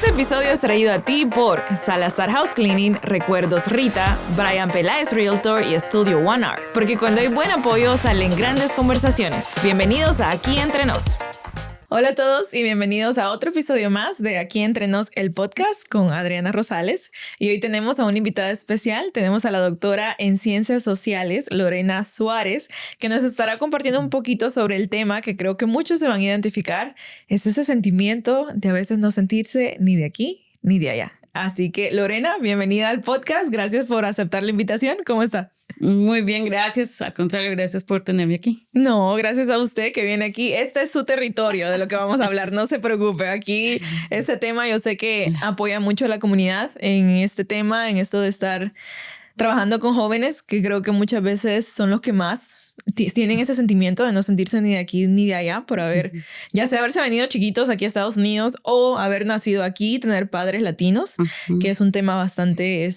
Este episodio es traído a ti por Salazar House Cleaning, Recuerdos Rita, Brian Peláez Realtor y Estudio One Art. Porque cuando hay buen apoyo salen grandes conversaciones. Bienvenidos a Aquí Entre Nos. Hola a todos y bienvenidos a otro episodio más de Aquí Entre Nos, el podcast con Adriana Rosales. Y hoy tenemos a una invitada especial. Tenemos a la doctora en Ciencias Sociales, Lorena Suárez, que nos estará compartiendo un poquito sobre el tema que creo que muchos se van a identificar. Es ese sentimiento de a veces no sentirse ni de aquí ni de allá. Así que, Lorena, bienvenida al podcast. Gracias por aceptar la invitación. ¿Cómo está? Muy bien, gracias. Al contrario, gracias por tenerme aquí. No, gracias a usted que viene aquí. Este es su territorio de lo que vamos a hablar. No se preocupe. Aquí, este tema, yo sé que apoya mucho a la comunidad en este tema, en esto de estar trabajando con jóvenes, que creo que muchas veces son los que más tienen ese sentimiento de no sentirse ni de aquí ni de allá por ya sea haberse venido chiquitos aquí a Estados Unidos o haber nacido aquí, tener padres latinos, que es un tema bastante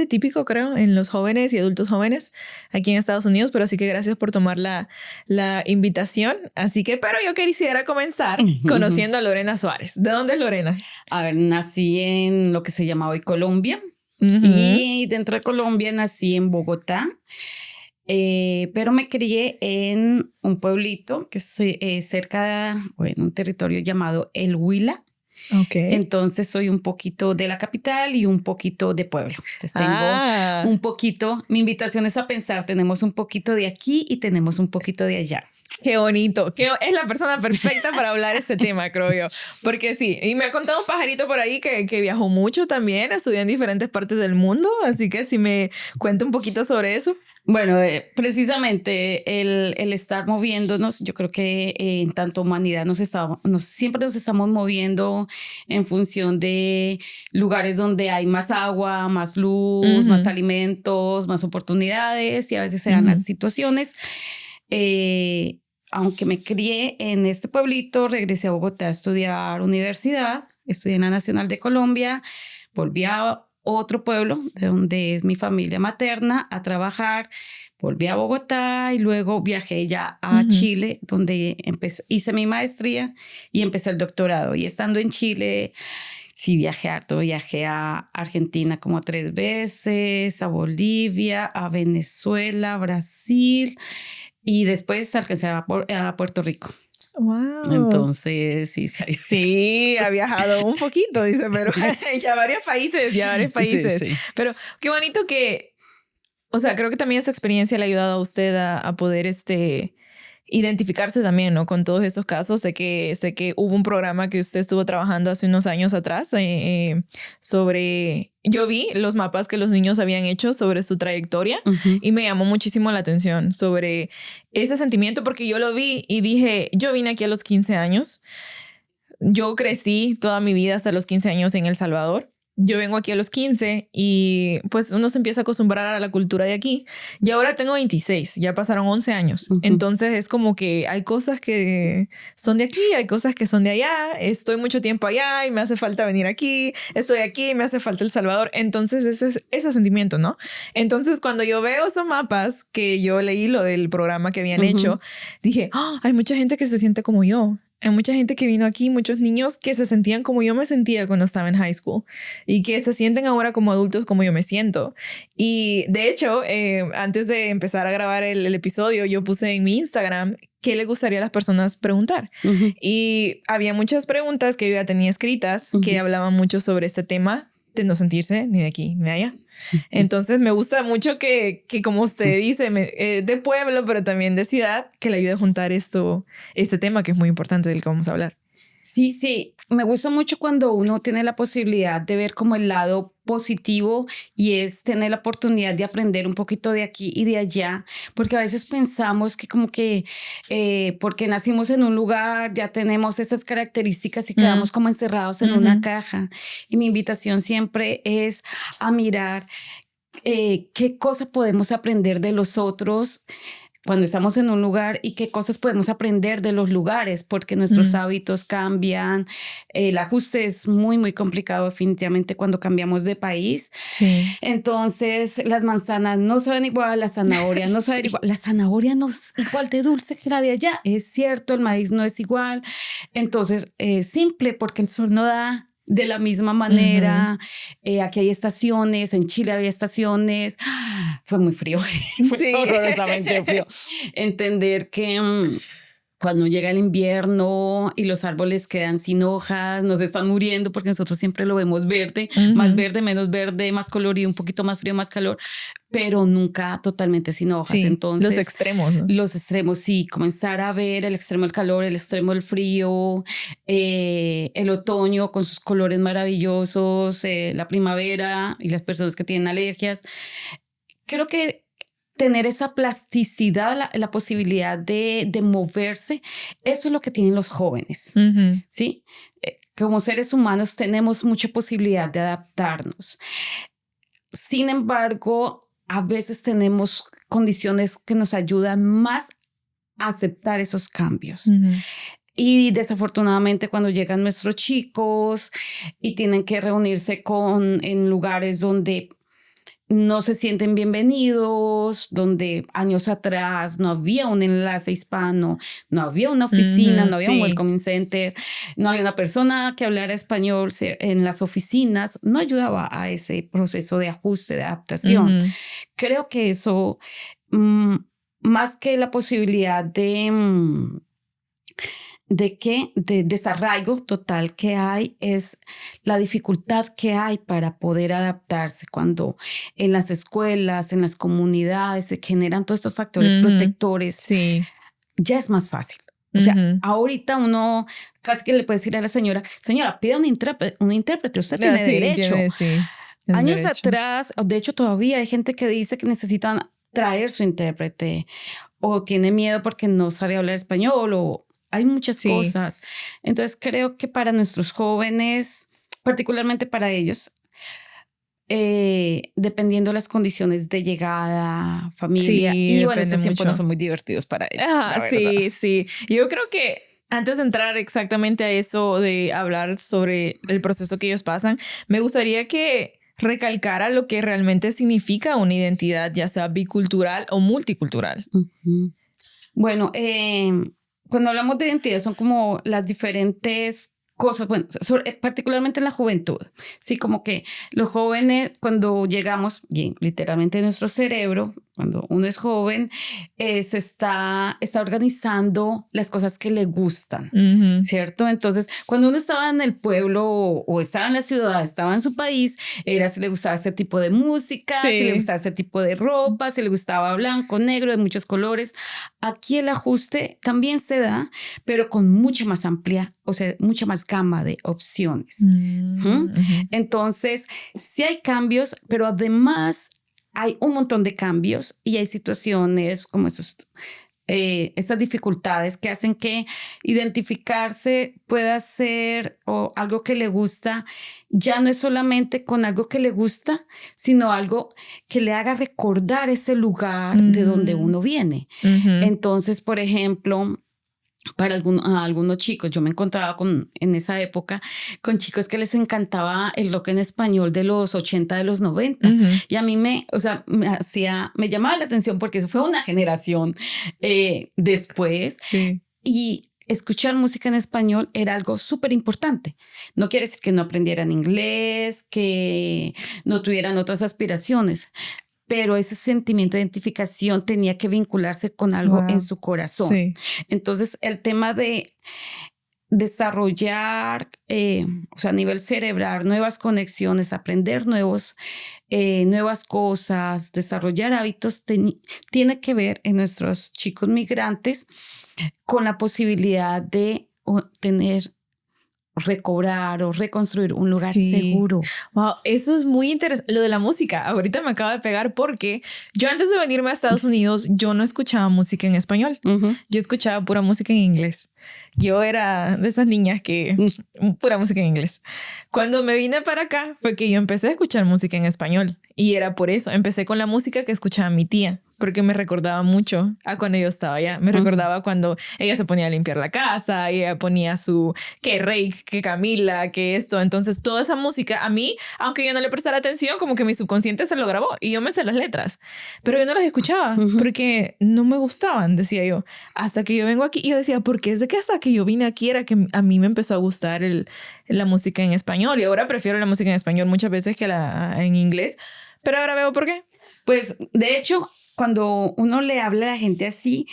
típico, creo, en los jóvenes y adultos jóvenes aquí en Estados Unidos, pero así que gracias por tomar la invitación. Así que, pero yo quisiera comenzar conociendo a Lorena Suárez. ¿De dónde es Lorena? A ver, nací en lo que se llama hoy Colombia y dentro de Colombia nací en Bogotá. Pero me crié en un pueblito que es cerca de un territorio llamado El Huila. Okay. Entonces soy un poquito de la capital y un poquito de pueblo. Entonces tengo un poquito, mi invitación es a pensar, tenemos un poquito de aquí y tenemos un poquito de allá. Qué bonito. Es la persona perfecta para hablar este tema, creo yo. Porque sí, y me ha contado un pajarito por ahí que viajó mucho también, estudió en diferentes partes del mundo, así que si me cuenta un poquito sobre eso. Bueno, precisamente el estar moviéndonos, yo creo que en tanto humanidad siempre nos estamos moviendo en función de lugares donde hay más agua, más luz, más alimentos, más oportunidades y a veces se dan las situaciones. Aunque me crié en este pueblito, regresé a Bogotá a estudiar universidad, estudié en la Nacional de Colombia, volví a otro pueblo de donde es mi familia materna a trabajar, volví a Bogotá y luego viajé ya a Chile, donde hice mi maestría y empecé el doctorado. Y estando en Chile, sí viajé harto, viajé a Argentina como 3 veces, a Bolivia, a Venezuela, a Brasil y después alcancé a Puerto Rico. Wow. Entonces, sí, ha viajado un poquito, dice, pero ya varios países. Sí. Pero qué bonito que, o sea, creo que también esa experiencia le ha ayudado a usted a poder identificarse también, ¿no? Con todos esos casos. Sé que hubo un programa que usted estuvo trabajando hace unos años atrás sobre... Yo vi los mapas que los niños habían hecho sobre su trayectoria y me llamó muchísimo la atención sobre ese sentimiento porque yo lo vi y dije, yo vine aquí a los 15 años. Yo crecí toda mi vida hasta los 15 años en El Salvador. Yo vengo aquí a los 15 y pues uno se empieza a acostumbrar a la cultura de aquí. Y ahora tengo 26, ya pasaron 11 años. Entonces es como que hay cosas que son de aquí, hay cosas que son de allá. Estoy mucho tiempo allá y me hace falta venir aquí. Estoy aquí y me hace falta El Salvador. Entonces ese sentimiento, ¿no? Entonces cuando yo veo esos mapas que yo leí lo del programa que habían hecho, dije, hay mucha gente que se siente como yo. Hay mucha gente que vino aquí, muchos niños que se sentían como yo me sentía cuando estaba en high school y que se sienten ahora como adultos como yo me siento. Y de hecho, antes de empezar a grabar el episodio, yo puse en mi Instagram qué le gustaría a las personas preguntar. Y había muchas preguntas que yo ya tenía escritas que hablaban mucho sobre este tema de no sentirse ni de aquí ni de allá. Entonces me gusta mucho que como usted dice, de pueblo, pero también de ciudad, que le ayude a juntar este tema que es muy importante del que vamos a hablar. Sí, me gusta mucho cuando uno tiene la posibilidad de ver como el lado positivo y es tener la oportunidad de aprender un poquito de aquí y de allá, porque a veces pensamos que como que porque nacimos en un lugar ya tenemos esas características y quedamos como encerrados en una caja. Y mi invitación siempre es a mirar qué cosa podemos aprender de los otros cuando estamos en un lugar y qué cosas podemos aprender de los lugares, porque nuestros hábitos cambian. El ajuste es muy, muy complicado definitivamente cuando cambiamos de país. Sí. Entonces, las manzanas no saben igual, la zanahoria no sabe igual. La zanahoria no es igual de dulce que la de allá. Es cierto, el maíz no es igual. Entonces, simple, porque el sol no da de la misma manera. Aquí hay estaciones, en Chile había estaciones. Fue muy frío, fue horrorosamente frío. Entender que cuando llega el invierno y los árboles quedan sin hojas, nos están muriendo porque nosotros siempre lo vemos verde, más verde, menos verde, más colorido, un poquito más frío, más calor, pero nunca totalmente sin hojas. Sí, entonces, los extremos, ¿no? Los extremos, sí, comenzar a ver el extremo del calor, el extremo del frío, el otoño con sus colores maravillosos, la primavera y las personas que tienen alergias. Creo que tener esa plasticidad, la posibilidad de moverse, eso es lo que tienen los jóvenes, ¿sí? Como seres humanos tenemos mucha posibilidad de adaptarnos. Sin embargo, a veces tenemos condiciones que nos ayudan más a aceptar esos cambios. Y desafortunadamente cuando llegan nuestros chicos y tienen que reunirse en lugares donde no se sienten bienvenidos, donde años atrás no había un enlace hispano, no había una oficina, no había un welcoming center, no había una persona que hablara español en las oficinas, no ayudaba a ese proceso de ajuste, de adaptación. Creo que eso, más que la posibilidad de desarraigo total que hay, es la dificultad que hay para poder adaptarse cuando en las escuelas, en las comunidades se generan todos estos factores protectores. Sí. Ya es más fácil. O sea, ahorita uno casi que le puede decir a la señora, pida un intérprete, usted tiene derecho. Años atrás, de hecho todavía hay gente que dice que necesitan traer su intérprete o tiene miedo porque no sabe hablar español o hay muchas cosas. Entonces creo que para nuestros jóvenes, particularmente para ellos, dependiendo de las condiciones de llegada, familia, y bueno, estos tiempos no son muy divertidos para ellos. Sí. Yo creo que antes de entrar exactamente a eso de hablar sobre el proceso que ellos pasan, me gustaría que recalcara lo que realmente significa una identidad, ya sea bicultural o multicultural. Bueno, cuando hablamos de identidad son como las diferentes cosas, bueno, particularmente en la juventud, sí, como que los jóvenes cuando llegamos, literalmente nuestro cerebro, cuando uno es joven, se está organizando las cosas que le gustan, ¿cierto? Entonces, cuando uno estaba en el pueblo o estaba en la ciudad, estaba en su país, era si le gustaba ese tipo de música, si le gustaba ese tipo de ropa, si le gustaba blanco, negro, de muchos colores. Aquí el ajuste también se da, pero con mucha más amplia, o sea, mucha más gama de opciones. Entonces, sí hay cambios, pero además hay un montón de cambios y hay situaciones como estas dificultades que hacen que identificarse pueda ser algo que le gusta, ya no es solamente con algo que le gusta, sino algo que le haga recordar ese lugar de donde uno viene. Entonces, por ejemplo, para algunos chicos, yo me encontraba en esa época con chicos que les encantaba el rock en español de los 80, de los 90. Y a mí me llamaba la atención porque eso fue una generación después. Y escuchar música en español era algo súper importante. No quiere decir que no aprendieran inglés, que no tuvieran otras aspiraciones, pero ese sentimiento de identificación tenía que vincularse con algo en su corazón. Entonces, el tema de desarrollar, o sea, a nivel cerebral, nuevas conexiones, aprender nuevas cosas, desarrollar hábitos, tiene que ver en nuestros chicos migrantes con la posibilidad de recobrar o reconstruir un lugar seguro. Wow, eso es muy interesante. Lo de la música, ahorita me acaba de pegar porque yo antes de venirme a Estados Unidos, yo no escuchaba música en español. Yo escuchaba pura música en inglés. Yo era de esas niñas que pura música en inglés. Cuando me vine para acá fue que yo empecé a escuchar música en español y era por eso. Empecé con la música que escuchaba mi tía. porque me recordaba mucho a cuando yo estaba allá. Me recordaba cuando ella se ponía a limpiar la casa, y ella ponía su que Rake, que Camila, que esto. Entonces toda esa música a mí, aunque yo no le prestara atención, como que mi subconsciente se lo grabó y yo me sé las letras, pero yo no las escuchaba porque no me gustaban, decía yo. Hasta que yo vengo aquí y yo decía, ¿por qué es de que hasta que yo vine aquí era que a mí me empezó a gustar la música en español? Y ahora prefiero la música en español muchas veces que la en inglés, pero ahora veo por qué. Pues, de hecho, cuando uno le habla a la gente así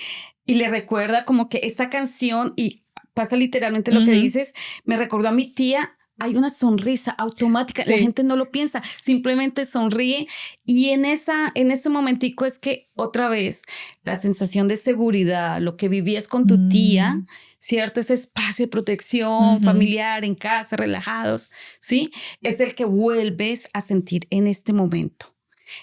y le recuerda como que esta canción, y pasa literalmente lo que dices, me recordó a mi tía, hay una sonrisa automática, la gente no lo piensa, simplemente sonríe, y en ese momentico es que otra vez la sensación de seguridad, lo que vivías con tu tía, ¿cierto? Ese espacio de protección familiar en casa, relajados, ¿sí? Es el que vuelves a sentir en este momento.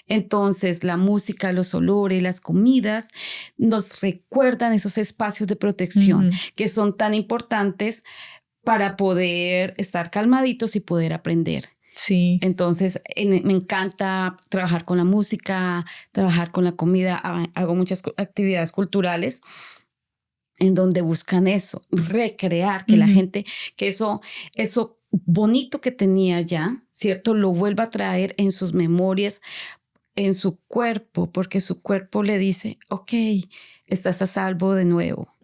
Entonces, la música, los olores, las comidas nos recuerdan esos espacios de protección que son tan importantes para poder estar calmaditos y poder aprender. Sí. Entonces, me encanta trabajar con la música, trabajar con la comida. Hago muchas actividades culturales en donde buscan eso, recrear que la gente, que eso bonito que tenía ya, ¿cierto? Lo vuelva a traer en sus memorias, en su cuerpo, porque su cuerpo le dice, ok, estás a salvo de nuevo.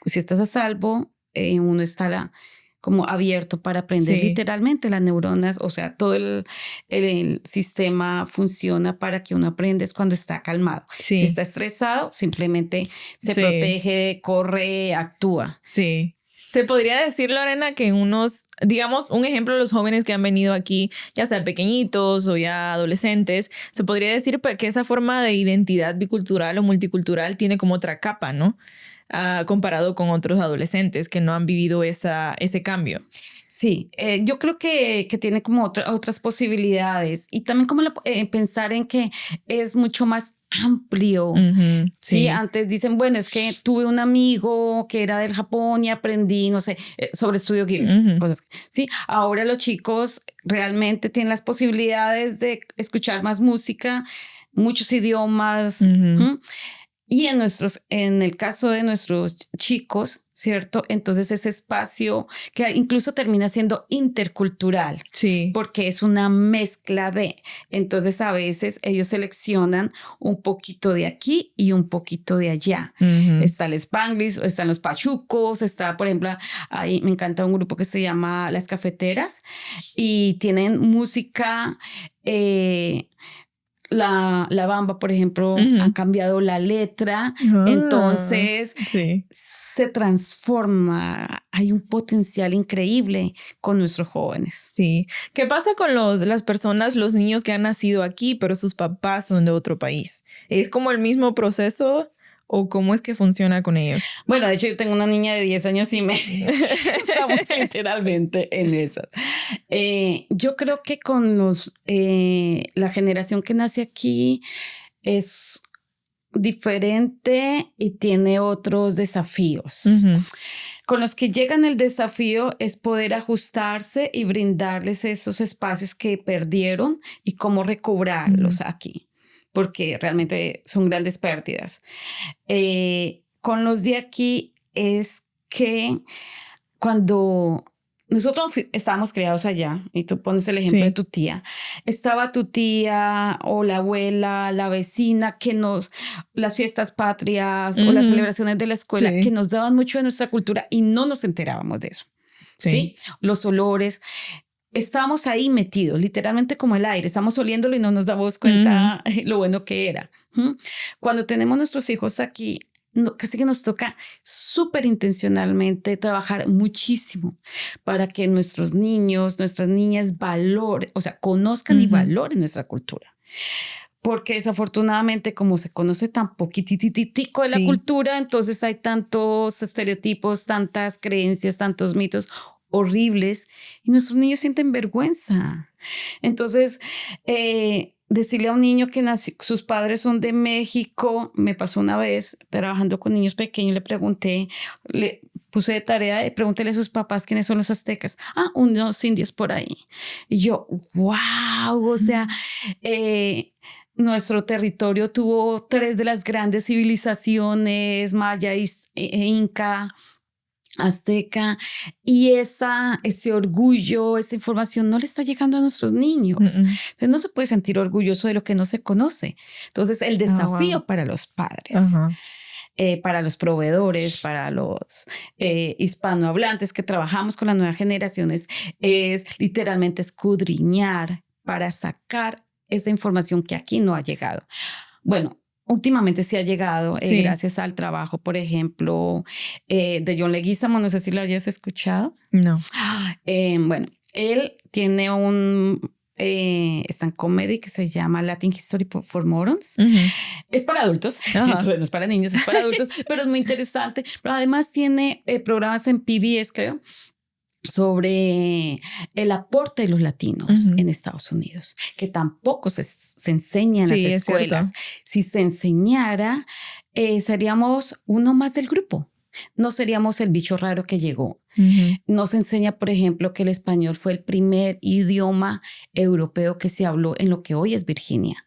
Si estás a salvo, uno está como abierto para aprender. Literalmente las neuronas, o sea, todo el sistema funciona para que uno aprenda cuando está calmado. Si está estresado, simplemente se protege, corre, actúa. Sí. Se podría decir, Lorena, que digamos, un ejemplo de los jóvenes que han venido aquí, ya sean pequeñitos o ya adolescentes, se podría decir que esa forma de identidad bicultural o multicultural tiene como otra capa, ¿no? Comparado con otros adolescentes que no han vivido ese cambio. Sí, yo creo que tiene como otras posibilidades, y también como pensar en que es mucho más amplio. Sí, antes dicen, bueno, es que tuve un amigo que era del Japón y aprendí, no sé, sobre Studio Ghibli. Cosas, sí, ahora los chicos realmente tienen las posibilidades de escuchar más música, muchos idiomas. Y en el caso de nuestros chicos, ¿cierto? Entonces ese espacio que incluso termina siendo intercultural, porque es una mezcla de. Entonces a veces ellos seleccionan un poquito de aquí y un poquito de allá. Está el Spanglish, están los pachucos, está, por ejemplo, ahí me encanta un grupo que se llama Las Cafeteras, y tienen música. La bamba, por ejemplo, ha cambiado la letra, entonces se transforma. Hay un potencial increíble con nuestros jóvenes. Sí. ¿Qué pasa con las personas, los niños que han nacido aquí, pero sus papás son de otro país? ¿Es como el mismo proceso o cómo es que funciona con ellos? Bueno, de hecho yo tengo una niña de 10 años y estamos literalmente en esas. Yo creo que con la generación que nace aquí es diferente y tiene otros desafíos. Con los que llegan, el desafío es poder ajustarse y brindarles esos espacios que perdieron y cómo recobrarlos aquí, porque realmente son grandes pérdidas. Con los de aquí es que cuando nosotros estábamos criados allá, y tú pones el ejemplo de tu tía, estaba tu tía o la abuela, la vecina, las fiestas patrias o las celebraciones de la escuela, que nos daban mucho de nuestra cultura y no nos enterábamos de eso. Sí. Los olores. Estábamos ahí metidos, literalmente como el aire, estamos oliéndolo y no nos damos cuenta lo bueno que era. Cuando tenemos nuestros hijos aquí, casi que nos toca súper intencionalmente trabajar muchísimo para que nuestros niños, nuestras niñas valoren, o sea, conozcan y valoren nuestra cultura. Porque desafortunadamente, como se conoce tan poquititico de la cultura, entonces hay tantos estereotipos, tantas creencias, tantos mitos horribles, y nuestros niños sienten vergüenza. Entonces, decirle a un niño que sus padres son de México, me pasó una vez trabajando con niños pequeños, le puse de tarea, pregúntele a sus papás quiénes son los aztecas. Unos indios por ahí. Y yo, wow, o sea, nuestro territorio tuvo 3 de las grandes civilizaciones, maya, inca, azteca, y ese orgullo, esa información no le está llegando a nuestros niños. Entonces no se puede sentir orgulloso de lo que no se conoce. Entonces el desafío para los padres, para los proveedores, para los hispanohablantes que trabajamos con las nuevas generaciones, es literalmente escudriñar para sacar esa información que aquí no ha llegado. Bueno, últimamente sí ha llegado gracias al trabajo, por ejemplo, de John Leguizamo. No sé si lo hayas escuchado. No. Bueno, él tiene un stand comedy que se llama Latin History for Morons. Es para adultos, entonces no es para niños, es para adultos, pero es muy interesante. Pero además tiene programas en PBS, creo, sobre el aporte de los latinos en Estados Unidos, que tampoco se enseña en las escuelas. Si se enseñara, seríamos uno más del grupo. No seríamos el bicho raro que llegó. No se enseña, por ejemplo, que el español fue el primer idioma europeo que se habló en lo que hoy es Virginia.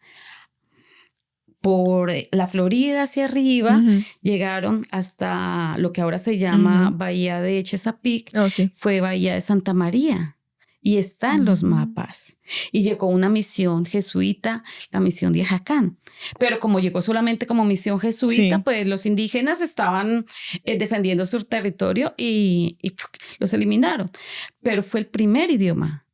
Por la Florida hacia arriba, llegaron hasta lo que ahora se llama Bahía de Chesapeake. Fue Bahía de Santa María y está en los mapas. Y llegó una misión jesuita, la misión de Ajacán. Pero como llegó solamente como misión jesuita, pues los indígenas estaban defendiendo su territorio y los eliminaron. Pero fue el primer idioma,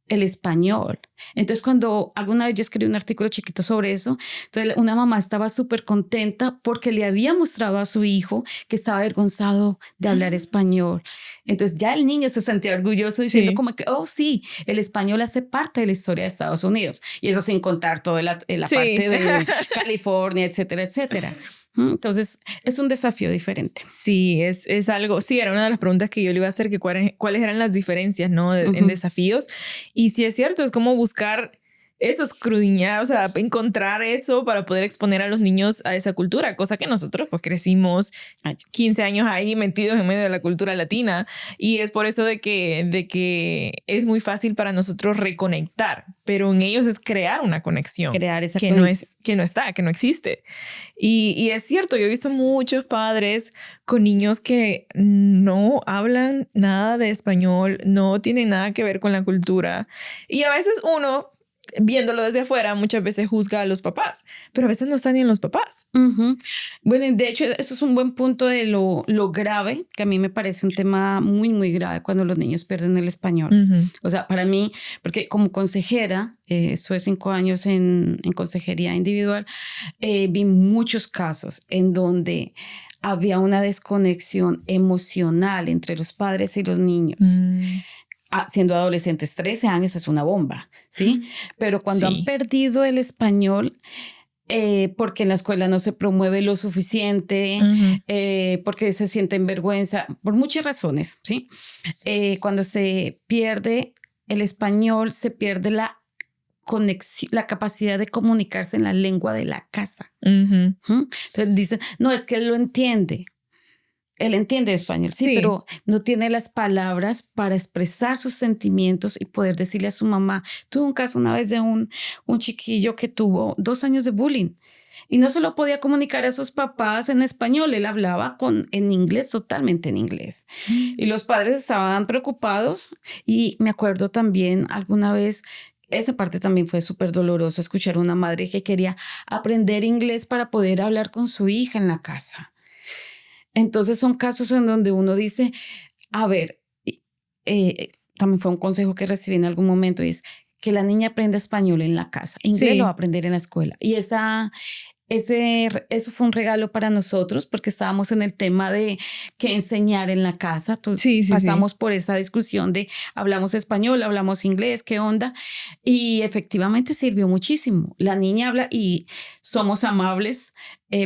el español. Entonces, cuando alguna vez yo escribí un artículo chiquito sobre eso, entonces una mamá estaba súper contenta porque le había mostrado a su hijo que estaba avergonzado de hablar español. Entonces ya el niño se sentía orgulloso diciendo como que, oh sí, el español hace parte de la historia de Estados Unidos. Y eso sin contar toda la parte de California, etcétera, etcétera. Entonces, es un desafío diferente. Sí, es algo, sí, era una de las preguntas que yo le iba a hacer, que cuáles eran las diferencias, ¿no? En desafíos. Y sí es cierto, es como buscar eso, escudriñar, o sea, encontrar eso para poder exponer a los niños a esa cultura, cosa que nosotros pues crecimos 15 años ahí metidos en medio de la cultura latina, y es por eso de que es muy fácil para nosotros reconectar, pero en ellos es crear una conexión. Crear esa conexión. Que no existe. Y es cierto, yo he visto muchos padres con niños que no hablan nada de español, no tienen nada que ver con la cultura, y a veces uno, viéndolo desde afuera, muchas veces juzga a los papás, pero a veces no están ni en los papás. Bueno, de hecho, eso es un buen punto de lo grave, que a mí me parece un tema muy, muy grave cuando los niños pierden el español. O sea, para mí, porque como consejera, estuve 5 años en consejería individual, vi muchos casos en donde había una desconexión emocional entre los padres y los niños. Siendo adolescentes, 13 años es una bomba, ¿sí? Pero cuando han perdido el español, porque en la escuela no se promueve lo suficiente, porque se sienten vergüenza, por muchas razones, ¿sí? Cuando se pierde el español, se pierde la capacidad de comunicarse en la lengua de la casa. Entonces dicen, no, es que él lo entiende. Él entiende español, sí, pero no tiene las palabras para expresar sus sentimientos y poder decirle a su mamá. Tuve un caso una vez de un chiquillo que tuvo 2 años de bullying y no solo podía comunicar a sus papás en español, él hablaba en inglés, totalmente en inglés. Y los padres estaban preocupados, y me acuerdo también alguna vez, esa parte también fue súper dolorosa, escuchar a una madre que quería aprender inglés para poder hablar con su hija en la casa. Entonces son casos en donde uno dice, a ver, también fue un consejo que recibí en algún momento, y es que la niña aprenda español en la casa, inglés lo va a aprender en la escuela. Y eso fue un regalo para nosotros, porque estábamos en el tema de qué enseñar en la casa. Pasamos por esa discusión de hablamos español, hablamos inglés, qué onda. Y efectivamente sirvió muchísimo. La niña habla y somos amables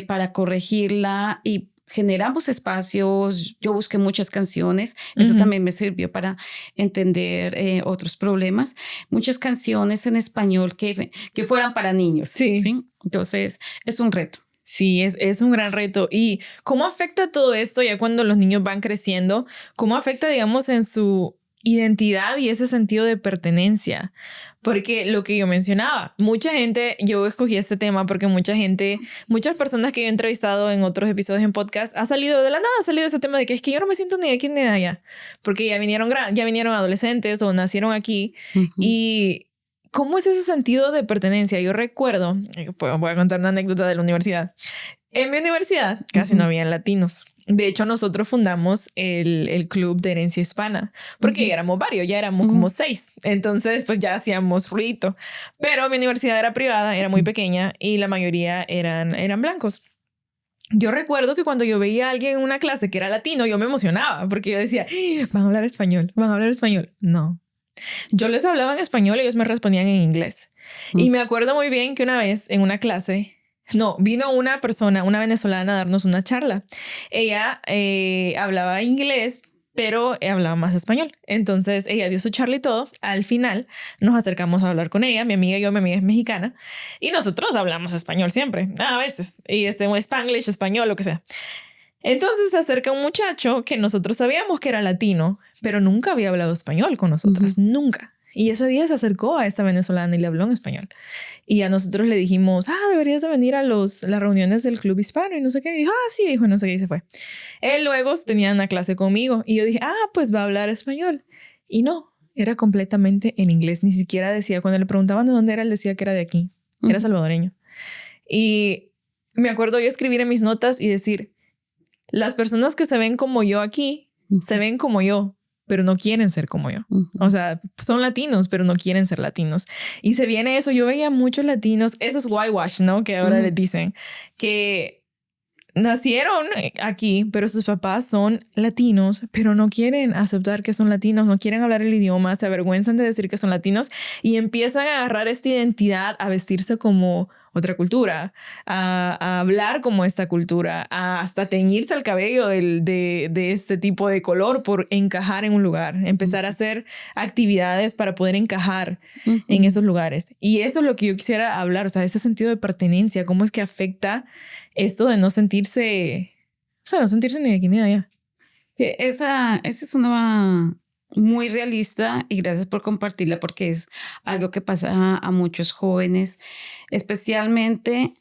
para corregirla y generamos espacios. Yo busqué muchas canciones. Eso también me sirvió para entender otros problemas. Muchas canciones en español que fueran para niños. ¿Sí? Entonces, es un reto. Sí, es un gran reto. ¿Y cómo afecta todo esto ya cuando los niños van creciendo? ¿Cómo afecta, digamos, en su identidad y ese sentido de pertenencia. Porque lo que yo mencionaba, mucha gente, yo escogí este tema porque muchas personas que yo he entrevistado en otros episodios en podcast, ha salido de la nada, ha salido ese tema de que es que yo no me siento ni de aquí ni de allá, porque ya vinieron adolescentes o nacieron aquí. Y ¿cómo es ese sentido de pertenencia? Yo recuerdo, pues voy a contar una anécdota de la universidad. En mi universidad casi no habían latinos. De hecho, nosotros fundamos el club de herencia hispana porque ya éramos varios, ya éramos como 6. Entonces, pues ya hacíamos ruido. Pero mi universidad era privada, era muy pequeña y la mayoría eran blancos. Yo recuerdo que cuando yo veía a alguien en una clase que era latino, yo me emocionaba porque yo decía, van a hablar español, van a hablar español. No. Yo les hablaba en español y ellos me respondían en inglés. Y me acuerdo muy bien que una vez en una clase, vino una persona, una venezolana, a darnos una charla. Ella hablaba inglés, pero hablaba más español. Entonces ella dio su charla y todo. Al final nos acercamos a hablar con ella, mi amiga es mexicana, y nosotros hablamos español siempre, a veces. Y un spanglish, español, lo que sea. Entonces se acerca un muchacho que nosotros sabíamos que era latino, pero nunca había hablado español con nosotros, nunca. Y ese día se acercó a esta venezolana y le habló en español. Y a nosotros le dijimos, deberías de venir a las reuniones del club hispano y no sé qué. Y dijo, sí, dijo, no sé qué, y se fue. Él luego tenía una clase conmigo y yo dije, pues va a hablar español. Y no, era completamente en inglés. Ni siquiera decía, cuando le preguntaban de dónde era, él decía que era de aquí. Era salvadoreño. Y me acuerdo yo escribir en mis notas y decir, las personas que se ven como yo aquí, se ven como yo, pero no quieren ser como yo. O sea, son latinos, pero no quieren ser latinos. Y se viene eso. Yo veía muchos latinos, esos whitewash, ¿no? Que ahora les dicen, que nacieron aquí, pero sus papás son latinos, pero no quieren aceptar que son latinos, no quieren hablar el idioma, se avergüenzan de decir que son latinos y empiezan a agarrar esta identidad, a vestirse como otra cultura, a hablar como esta cultura, a hasta teñirse el cabello de este tipo de color por encajar en un lugar, empezar a hacer actividades para poder encajar en esos lugares. Y eso es lo que yo quisiera hablar, o sea, ese sentido de pertenencia, cómo es que afecta esto de no sentirse, no sentirse ni de aquí ni de allá. Sí, esa es una muy realista y gracias por compartirla porque es algo que pasa a muchos jóvenes, especialmente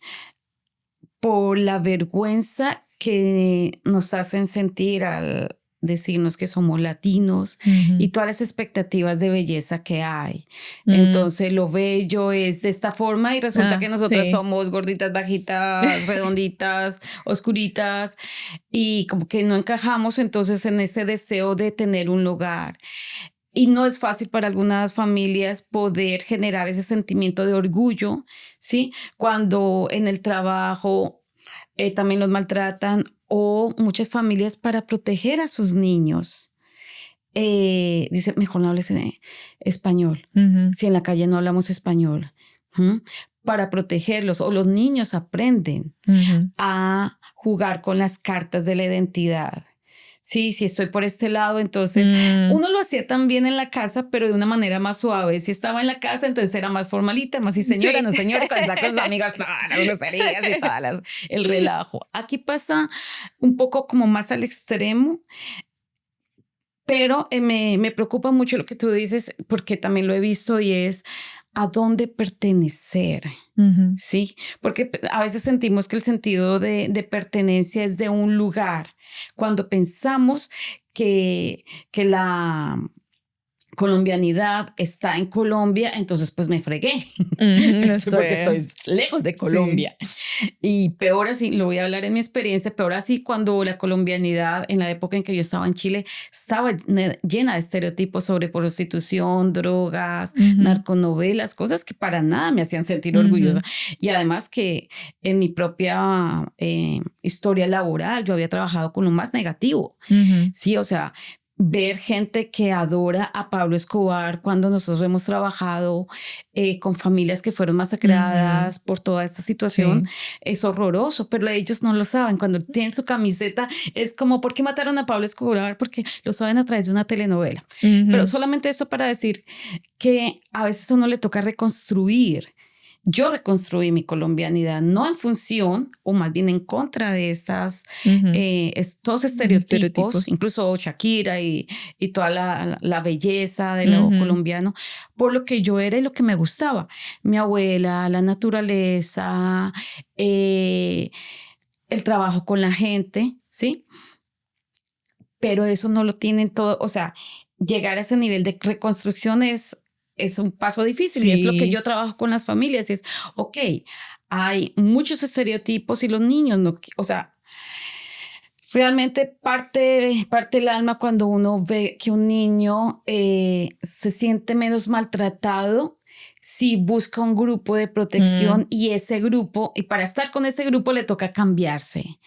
por la vergüenza que nos hacen sentir al decirnos que somos latinos y todas las expectativas de belleza que hay. Entonces lo bello es de esta forma y resulta que nosotros somos gorditas, bajitas, redonditas, oscuritas y como que no encajamos entonces en ese deseo de tener un lugar. Y no es fácil para algunas familias poder generar ese sentimiento de orgullo, ¿sí? Cuando en el trabajo también los maltratan o muchas familias para proteger a sus niños. Dice, mejor no hables español. Si en la calle no hablamos español. Para protegerlos o los niños aprenden a jugar con las cartas de la identidad. Sí, si estoy por este lado, entonces uno lo hacía también en la casa, pero de una manera más suave. Si estaba en la casa, entonces era más formalita, más sí señora, no señora, cuando está con sus amigas, todas las groserías y todas el relajo. Aquí pasa un poco como más al extremo, pero me preocupa mucho lo que tú dices, porque también lo he visto y es a dónde pertenecer, ¿sí? Porque a veces sentimos que el sentido de pertenencia es de un lugar. Cuando pensamos que la colombianidad está en Colombia, entonces pues me fregué, porque estoy lejos de Colombia. Sí. Y peor así, lo voy a hablar en mi experiencia, peor así cuando la colombianidad, en la época en que yo estaba en Chile, estaba llena de estereotipos sobre prostitución, drogas, narconovelas, cosas que para nada me hacían sentir orgullosa. Y además que en mi propia historia laboral yo había trabajado con lo más negativo. Sí, o sea, ver gente que adora a Pablo Escobar cuando nosotros hemos trabajado con familias que fueron masacradas por toda esta situación, es horroroso, pero ellos no lo saben. Cuando tienen su camiseta es como, ¿por qué mataron a Pablo Escobar? Porque lo saben a través de una telenovela. Pero solamente eso para decir que a veces a uno le toca reconstruir. yo reconstruí mi colombianidad, no en función o más bien en contra de estos estereotipos, incluso Shakira y toda la belleza de lo colombiano, por lo que yo era y lo que me gustaba. Mi abuela, la naturaleza, el trabajo con la gente, ¿sí? Pero eso no lo tienen todo, o sea, llegar a ese nivel de reconstrucción es un paso difícil, sí. Y es lo que yo trabajo con las familias. Es, ok, hay muchos estereotipos y los niños no, o sea, realmente parte el alma cuando uno ve que un niño se siente menos maltratado si busca un grupo de protección y ese grupo, y para estar con ese grupo le toca cambiarse.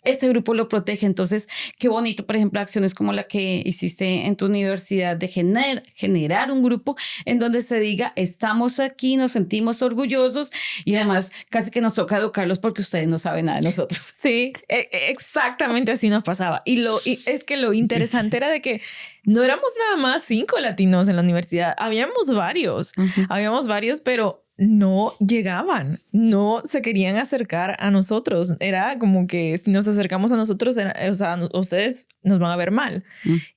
Ese grupo lo protege. Entonces, qué bonito, por ejemplo, acciones como la que hiciste en tu universidad de generar un grupo en donde se diga, estamos aquí, nos sentimos orgullosos y además casi que nos toca educarlos porque ustedes no saben nada de nosotros. Sí, exactamente así nos pasaba. Y es que lo interesante era de que no éramos nada más 5 latinos en la universidad. Habíamos varios, pero no llegaban, no se querían acercar a nosotros. Era como que si nos acercamos a nosotros, o sea, ustedes nos van a ver mal.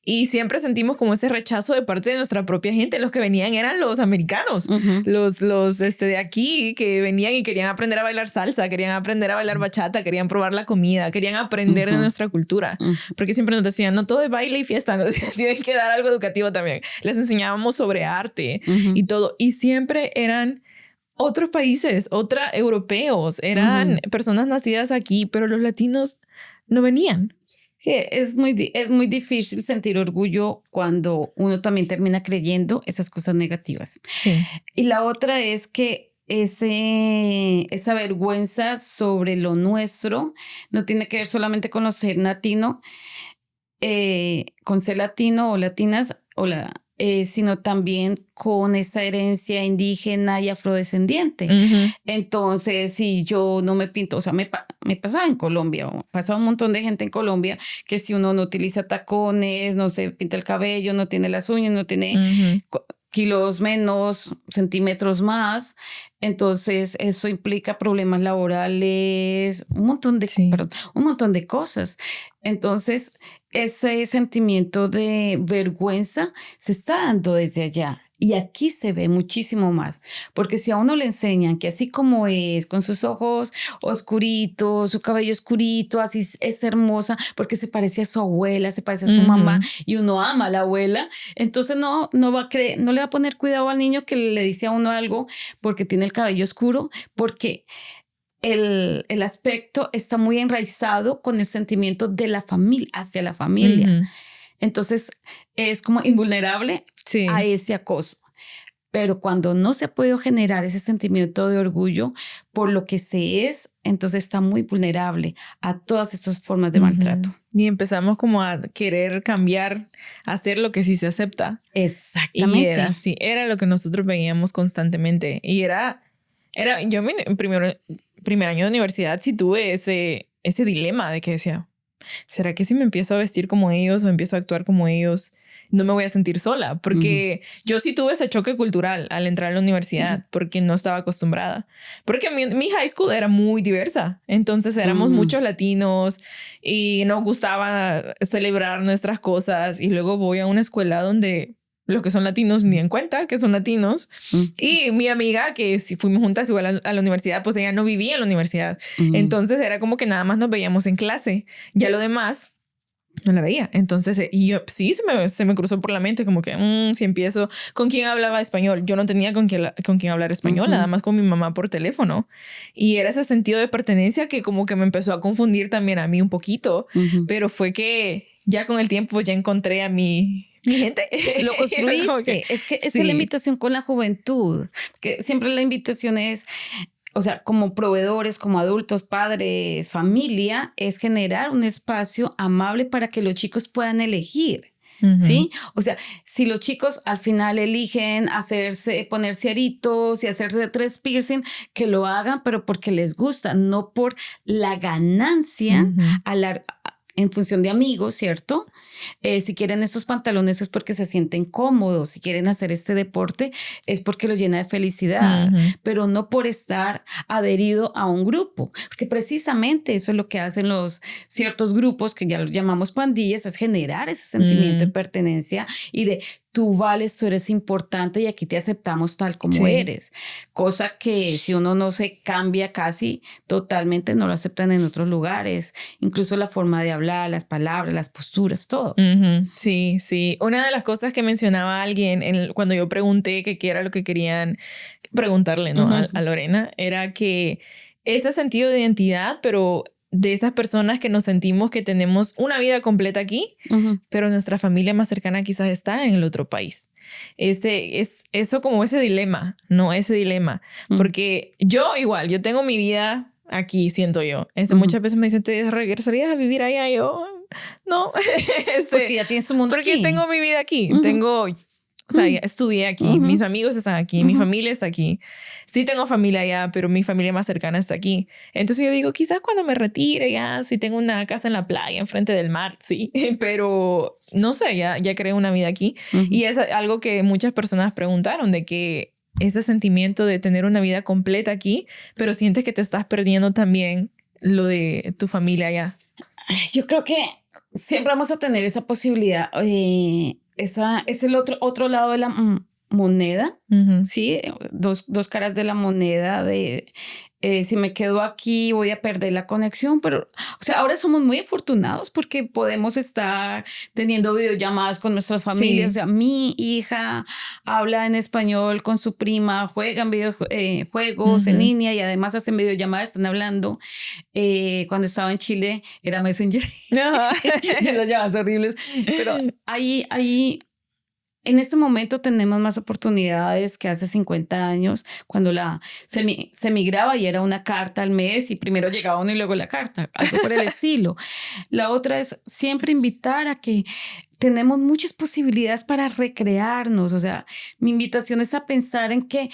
Y siempre sentimos como ese rechazo de parte de nuestra propia gente. Los que venían eran los americanos, los de aquí que venían y querían aprender a bailar salsa, querían aprender a bailar bachata, querían probar la comida, querían aprender de nuestra cultura. Porque siempre nos decían, no todo es baile y fiesta, ¿no? Tienen que dar algo educativo también. Les enseñábamos sobre arte y todo. Y siempre eran otros países, europeos, eran personas nacidas aquí, pero los latinos no venían. Sí, es muy difícil sentir orgullo cuando uno también termina creyendo esas cosas negativas. Sí. Y la otra es que esa vergüenza sobre lo nuestro no tiene que ver solamente con ser latino, con ser latino o latinas sino también con esa herencia indígena y afrodescendiente. Entonces, si yo no me pinto, o sea, me pasaba en Colombia, pasaba un montón de gente en Colombia que si uno no utiliza tacones, no se pinta el cabello, no tiene las uñas, no tiene kilos menos, centímetros más, entonces eso implica problemas laborales, un montón de cosas. Entonces, ese sentimiento de vergüenza se está dando desde allá. Y aquí se ve muchísimo más, porque si a uno le enseñan que así como es, con sus ojos oscuritos, su cabello oscurito, así es hermosa, porque se parece a su abuela, se parece a su mamá, y uno ama a la abuela, entonces no le va a poner cuidado al niño que le dice a uno algo porque tiene el cabello oscuro, porque el aspecto está muy enraizado con el sentimiento de la familia, hacia la familia. Entonces es como invulnerable a ese acoso. Pero cuando no se ha podido generar ese sentimiento de orgullo por lo que se es, entonces está muy vulnerable a todas estas formas de maltrato. Y empezamos como a querer cambiar, a hacer lo que sí se acepta. Exactamente. Y era lo que nosotros veíamos constantemente. Y yo en primer año de universidad sí tuve ese dilema de que decía, ¿será que si me empiezo a vestir como ellos o empiezo a actuar como ellos, no me voy a sentir sola? Porque yo sí tuve ese choque cultural al entrar a la universidad porque no estaba acostumbrada. Porque mi high school era muy diversa. Entonces éramos muchos latinos y nos gustaba celebrar nuestras cosas. Y luego voy a una escuela donde los que son latinos ni en cuenta que son latinos. Y mi amiga, que si fuimos juntas igual a la universidad, pues ella no vivía en la universidad. Entonces era como que nada más nos veíamos en clase. Ya lo demás no la veía. Entonces, y yo, sí, se me cruzó por la mente como que si empiezo, ¿con quién hablaba español? Yo no tenía con quién hablar español, nada más con mi mamá por teléfono. Y era ese sentido de pertenencia que como que me empezó a confundir también a mí un poquito. Pero fue que ya con el tiempo ya encontré a mi gente. Lo construiste. Es que esa es la invitación con la juventud. Que siempre la invitación es, o sea, como proveedores, como adultos, padres, familia, es generar un espacio amable para que los chicos puedan elegir. ¿Sí? O sea, si los chicos al final eligen ponerse aritos y hacerse 3 piercing, que lo hagan, pero porque les gusta, no por la ganancia en función de amigos, ¿cierto? Si quieren estos pantalones es porque se sienten cómodos. Si quieren hacer este deporte es porque los llena de felicidad, pero no por estar adherido a un grupo. Porque precisamente eso es lo que hacen los ciertos grupos, que ya los llamamos pandillas, es generar ese sentimiento de pertenencia y de tú vales, tú eres importante y aquí te aceptamos tal como eres. Cosa que si uno no se cambia casi totalmente, no lo aceptan en otros lugares. Incluso la forma de hablar, las palabras, las posturas, todo. Sí, sí. Una de las cosas que mencionaba alguien cuando yo pregunté que qué era lo que querían preguntarle, ¿no? A Lorena, era que ese sentido de identidad, pero de esas personas que nos sentimos que tenemos una vida completa aquí, pero nuestra familia más cercana quizás está en el otro país. Eso como ese dilema, ¿no? Ese dilema. Porque yo igual, yo tengo mi vida aquí, siento yo. Muchas veces me dicen, ¿te regresarías a vivir allá? Y yo, no. Porque ya tienes tu mundo aquí. Porque tengo mi vida aquí. O sea, estudié aquí, mis amigos están aquí, mi familia está aquí. Sí tengo familia allá, pero mi familia más cercana está aquí. Entonces yo digo, quizás cuando me retire ya, si tengo una casa en la playa, enfrente del mar, sí. Pero no sé, ya creé una vida aquí. Y es algo que muchas personas preguntaron, de que ese sentimiento de tener una vida completa aquí, pero sientes que te estás perdiendo también lo de tu familia allá. Yo creo que siempre vamos a tener esa posibilidad. Esa es el otro lado de la moneda, ¿sí? Dos caras de la moneda de si me quedo aquí voy a perder la conexión, pero o sea, ahora somos muy afortunados porque podemos estar teniendo videollamadas con nuestras familias. O sea, mi hija habla en español con su prima, juegan juegos en línea y además hacen videollamadas, están hablando. Cuando estaba en Chile era Messenger. Las llamadas horribles, pero ahí en este momento tenemos más oportunidades que hace 50 años, cuando se migraba y era una carta al mes y primero llegaba uno y luego la carta, algo por el estilo. La otra es siempre invitar a que tenemos muchas posibilidades para recrearnos. O sea, mi invitación es a pensar en que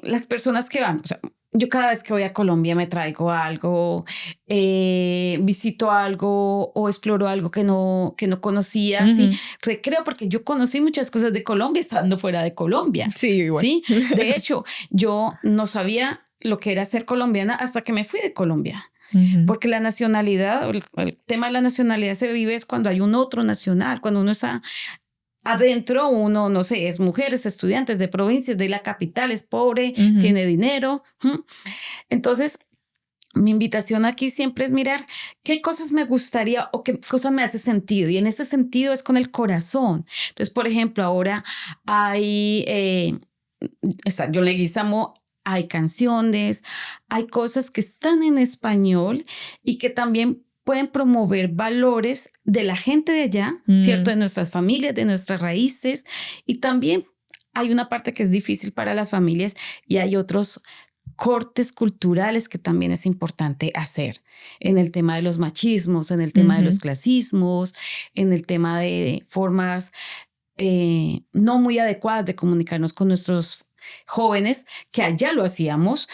las personas que van, o sea, yo cada vez que voy a Colombia me traigo algo, visito algo o exploro algo que no conocía, ¿sí? Recreo, porque yo conocí muchas cosas de Colombia estando fuera de Colombia. Sí, igual. ¿Sí? De hecho, yo no sabía lo que era ser colombiana hasta que me fui de Colombia. Porque la nacionalidad, el tema de la nacionalidad se vive es cuando hay un otro nacional, cuando uno está adentro, uno, no sé, es mujer, es estudiante, es de provincias, de la capital, es pobre, tiene dinero. Entonces, mi invitación aquí siempre es mirar qué cosas me gustaría o qué cosas me hace sentido. Y en ese sentido es con el corazón. Entonces, por ejemplo, ahora hay, yo Leguízamo, hay canciones, hay cosas que están en español y que también pueden promover valores de la gente de allá, ¿cierto? De nuestras familias, de nuestras raíces. Y también hay una parte que es difícil para las familias y hay otros cortes culturales que también es importante hacer en el tema de los machismos, en el tema de los clasismos, en el tema de formas no muy adecuadas de comunicarnos con nuestros jóvenes, que allá lo hacíamos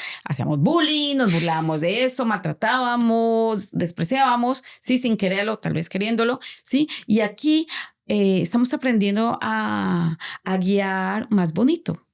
bullying, nos burlábamos de esto, maltratábamos, despreciábamos, sí, sin quererlo, tal vez queriéndolo, sí, y aquí estamos aprendiendo a guiar más bonito.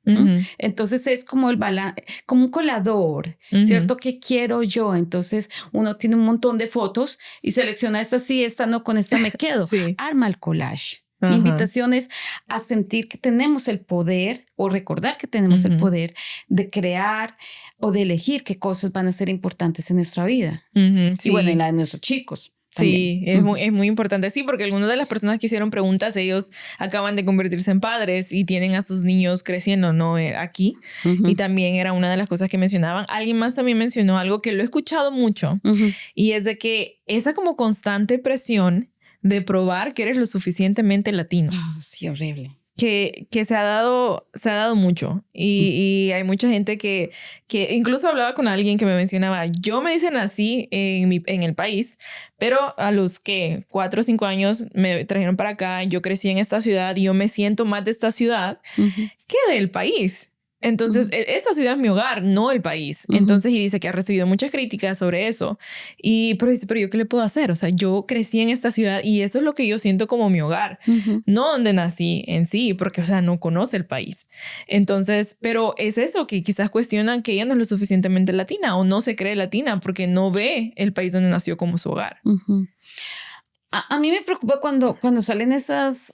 Entonces es como el balance, como un colador, ¿cierto? ¿Qué quiero yo? Entonces uno tiene un montón de fotos y selecciona esta sí, esta no, con esta me quedo. Sí. Arma el collage. Mi invitación es a sentir que tenemos el poder o recordar que tenemos el poder de crear o de elegir qué cosas van a ser importantes en nuestra vida. Sí. Y bueno, en la de nuestros chicos. Sí, es muy importante. Sí, porque algunas de las personas que hicieron preguntas, ellos acaban de convertirse en padres y tienen a sus niños creciendo, ¿no? Aquí. Y también era una de las cosas que mencionaban. Alguien más también mencionó algo que lo he escuchado mucho y es de que esa como constante presión de probar que eres lo suficientemente latino. Oh, sí, horrible. Que se ha dado mucho y hay mucha gente que incluso hablaba con alguien que me mencionaba, yo me dicen así en el país, pero a los 4 o 5 años me trajeron para acá, yo crecí en esta ciudad y yo me siento más de esta ciudad que del país. Entonces, esta ciudad es mi hogar, no el país. Entonces, y dice que ha recibido muchas críticas sobre eso. Pero dice, pero ¿yo qué le puedo hacer? O sea, yo crecí en esta ciudad y eso es lo que yo siento como mi hogar. No donde nací en sí, porque, o sea, no conoce el país. Entonces, pero es eso que quizás cuestionan que ella no es lo suficientemente latina o no se cree latina porque no ve el país donde nació como su hogar. A mí me preocupa cuando salen esos